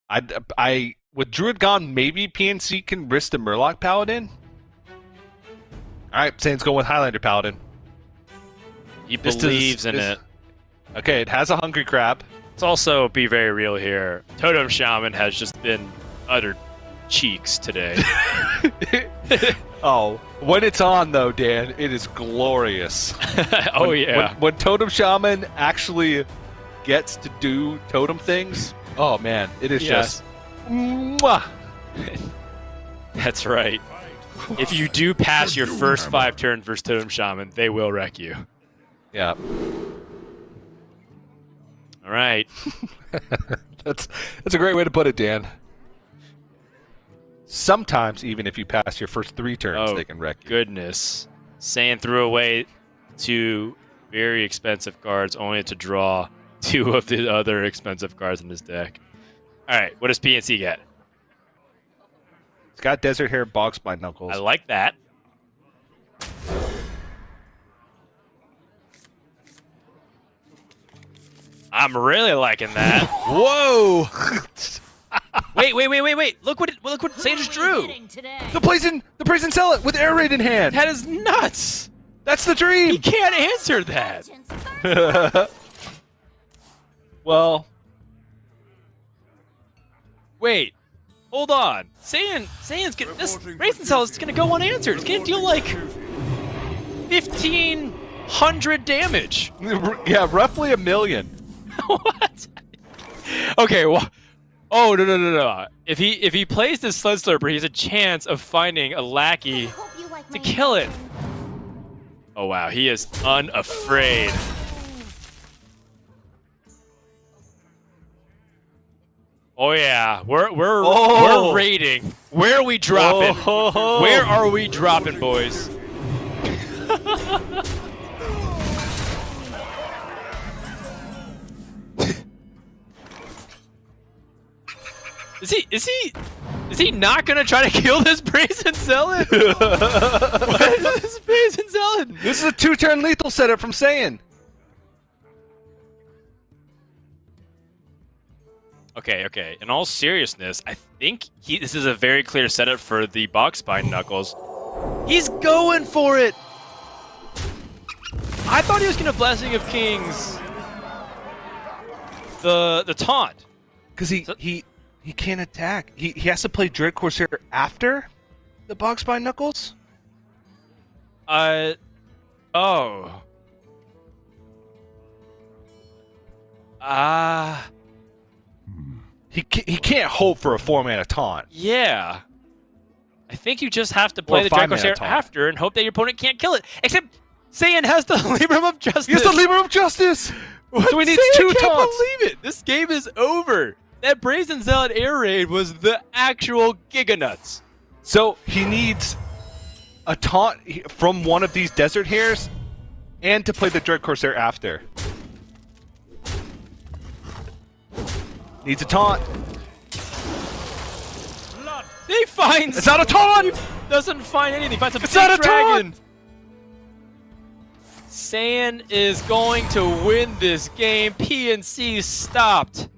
I with Druid gone, maybe PNC can risk the Murloc Paladin. All right, Saiyan's going with Highlander Paladin. He believes in it. Okay, it has a Hungry Crab. Let's also be very real here. Totem Shaman has just been utter cheeks today. Oh, when it's on though, Dan, it is glorious. Oh yeah. When Totem Shaman actually gets to do totem things, oh man, it is just mwah. That's right. If you do pass your first 5 turns versus Totem Shaman, they will wreck you. Yeah. All right. That's a great way to put it, Dan. Sometimes, even if you pass your first 3 turns, they can wreck you. Goodness. Saiyan threw away 2 very expensive cards, only to draw 2 of the other expensive cards in his deck. All right, what does PNC get? It's got Desert Hair, Bogspine Knuckles. I like that. I'm really liking that. Whoa! Wait! Look what Saiyan just drew. The Brazen Zealot with Air Raid in hand. That is nuts. That's the dream. He can't answer that. Well, wait. Hold on. Saiyan's getting this. Brazen Zealot is gonna go unanswered. It's gonna deal like 1,500 damage. yeah, roughly 1 million. What? Okay. Well. Oh no! If he plays this Sled Slurper, he has a chance of finding a lackey to kill it. Oh wow, he is unafraid. Oh yeah, we're raiding. Where are we dropping? Where are we dropping, boys? Is he not gonna try to kill this Brazen Zealot? What is this Brazen Zealot? This is a 2-turn lethal setup from Saiyan. Okay. In all seriousness, I think this is a very clear setup for the Bogspine Knuckles. He's going for it! I thought he was gonna Blessing of Kings the taunt. Because he can't attack. He has to play Dread Corsair after the Bogspine Knuckles? Oh. He can't hope for a 4-mana taunt. Yeah. I think you just have to play Or the Dread 5-mana Corsair taunt. after and hope that your opponent can't kill it. Except Saiyan has the Libram of Justice. He has the Libram of Justice! So he needs Saiyan 2 can't taunts! believe it! This game is over! That Brazen Zealot Air Raid was the actual Giganuts. So he needs a taunt from one of these Desert Hairs and to play the Dread Corsair after. Needs a taunt. He finds... It's not a taunt! He doesn't find anything. He finds a It's big not a dragon. Saiyan is going to win this game. PNC stopped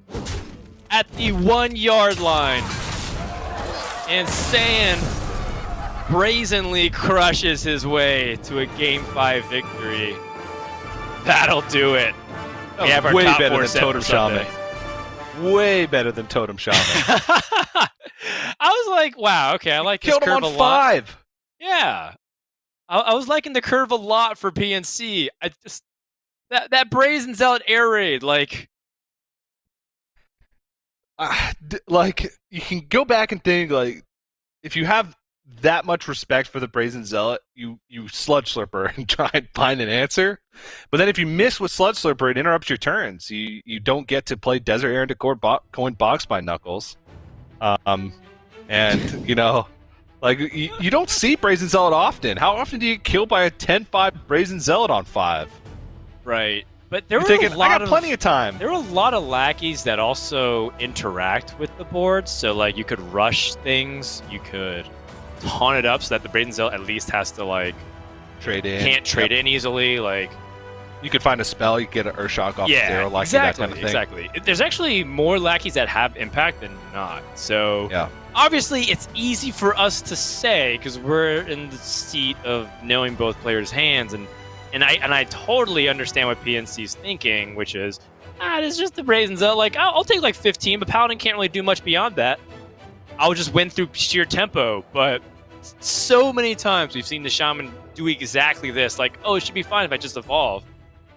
at the 1-yard line. And Saiyan brazenly crushes his way to a Game 5 victory. That'll do it. We have our way top better 4 than set Totem for Sunday. Shaman. Way better than Totem Shaman. I was like, wow, okay, I like this Killed him curve on a lot. 5. Yeah. I was liking the curve a lot for PNC. I just that Brazen Zealot Air Raid, like like, you can go back and think, like, if you have that much respect for the Brazen Zealot, you Sludge Slurper and try and find an answer. But then if you miss with Sludge Slurper, it interrupts your turns. You don't get to play Desert Air into coin Bogspine Knuckles. And, you know, like, you don't see Brazen Zealot often. How often do you get killed by a 10-5 Brazen Zealot on 5? right. But there You're were thinking, a lot I got plenty of time. There were a lot of lackeys that also interact with the board. So like you could rush things, you could taunt it up so that the Brazen Zealot at least has to like trade in. Can't trade in easily. Like, You could find a spell, you could get an Urshock off yeah, zero, like exactly, that kind of thing. exactly. There's actually more lackeys that have impact than not. So Yeah. obviously, it's easy for us to say because we're in the seat of knowing both players' hands, and I totally understand what PNC's thinking, which is, it's just the Brazen Zealot. Like, I'll take like 15, but Paladin can't really do much beyond that. I'll just win through sheer tempo. But so many times we've seen the Shaman do exactly this. Like, oh, it should be fine if I just evolve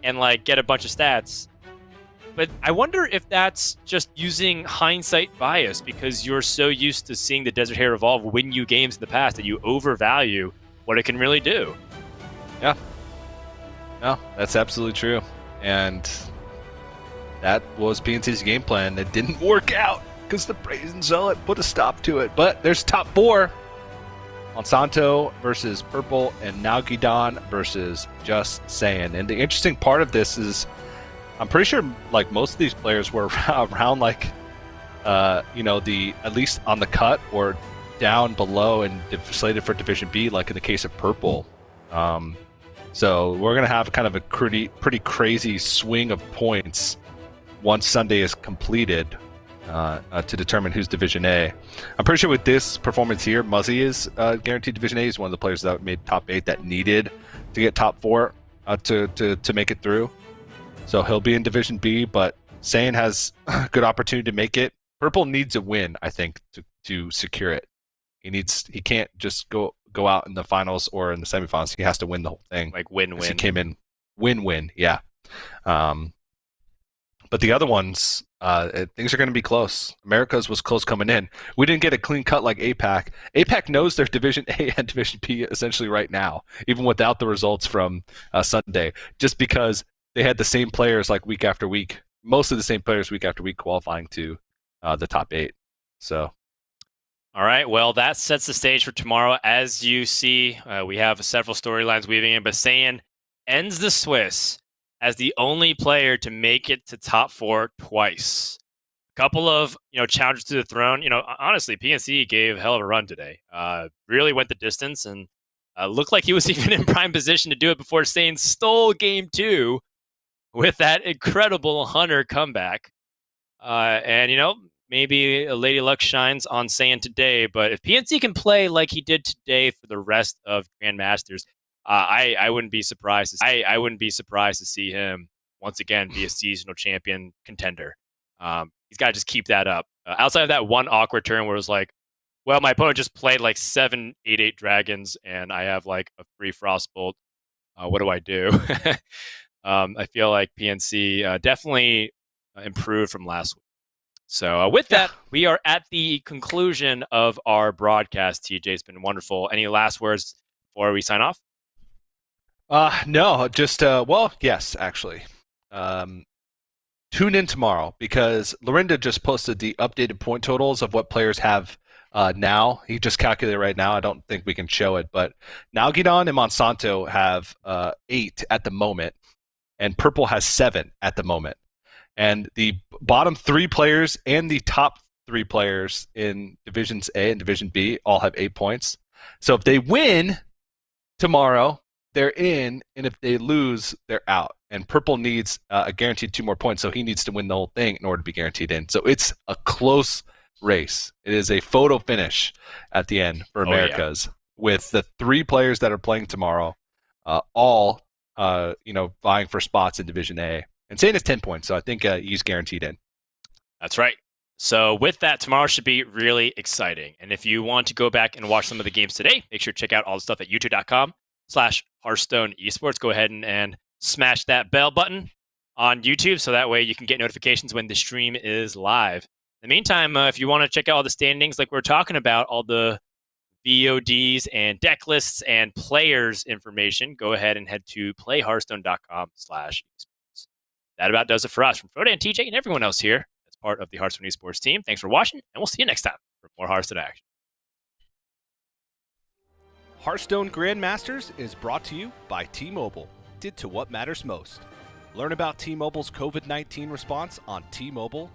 and like get a bunch of stats. But I wonder if that's just using hindsight bias because you're so used to seeing the Desert Hare evolve win you games in the past that you overvalue what it can really do. Yeah. No, that's absolutely true. And that was PNC's game plan. It didn't work out because the Brazen Zealot put a stop to it. But there's top 4. Monsanto versus Purple, and Nalgidon versus justsaiyan. And the interesting part of this is, I'm pretty sure like most of these players were around like, the at least on the cut or down below and slated for Division B, like in the case of Purple. So we're gonna have kind of a pretty crazy swing of points once Sunday is completed. To determine who's Division A. I'm pretty sure with this performance here, Muzzy is guaranteed Division A. He's one of the players that made top 8 that needed to get top 4 to make it through. So he'll be in Division B, but Saiyan has a good opportunity to make it. Purple needs a win, I think, to secure it. He can't just go out in the finals or in the semifinals. He has to win the whole thing. Like win-win. He came in win-win, yeah. But the other ones, things are going to be close. America's was close coming in. We didn't get a clean cut like APAC. APAC knows their Division A and Division B essentially right now, even without the results from Sunday, just because they had the same players like week after week, most of the same players week after week qualifying to the top 8. So, all right, well, that sets the stage for tomorrow. As you see, we have several storylines weaving in, but Saiyan ends the Swiss as the only player to make it to top 4 twice. A couple of challenges to the throne. Honestly, PNC gave a hell of a run today. Really went the distance and looked like he was even in prime position to do it before Saiyan stole game 2 with that incredible Hunter comeback. And maybe Lady Luck shines on Saiyan today, but if PNC can play like he did today for the rest of Grandmasters, I wouldn't be surprised. I wouldn't be surprised to see him once again be a seasonal champion contender. He's got to just keep that up. Outside of that one awkward turn where it was like, well, my opponent just played like 7/8/8 dragons, and I have like a free frostbolt. What do I do? I feel like PNC definitely improved from last week. So with that, we are at the conclusion of our broadcast. TJ, it's been wonderful. Any last words before we sign off? No, just yes, actually. Tune in tomorrow because Lorinda just posted the updated point totals of what players have now. He just calculated right now. I don't think we can show it, but Nalgidon and Monsanto have 8 at the moment, and Purple has 7 at the moment. And the bottom 3 players and the top 3 players in Divisions A and Division B all have 8 points. So if they win tomorrow, they're in, and if they lose, they're out. And Purple needs a guaranteed 2 more points, so he needs to win the whole thing in order to be guaranteed in. So it's a close race. It is a photo finish at the end for Americas, with the 3 players that are playing tomorrow, all vying for spots in Division A. And Saiyan is 10 points, so I think he's guaranteed in. That's right. So with that, tomorrow should be really exciting. And if you want to go back and watch some of the games today, make sure to check out all the stuff at youtube.com/Hearthstone Esports. Go ahead and smash that bell button on YouTube so that way you can get notifications when the stream is live. In the meantime, if you want to check out all the standings like we're talking about, all the VODs and deck lists and players information, go ahead and head to playhearthstone.com/esports. That about does it for us. From Frodo and TJ and everyone else here as part of the Hearthstone Esports team, thanks for watching, and we'll see you next time for more Hearthstone action. Hearthstone Grandmasters is brought to you by T-Mobile. Did to what matters most. Learn about T-Mobile's COVID-19 response on T-Mobile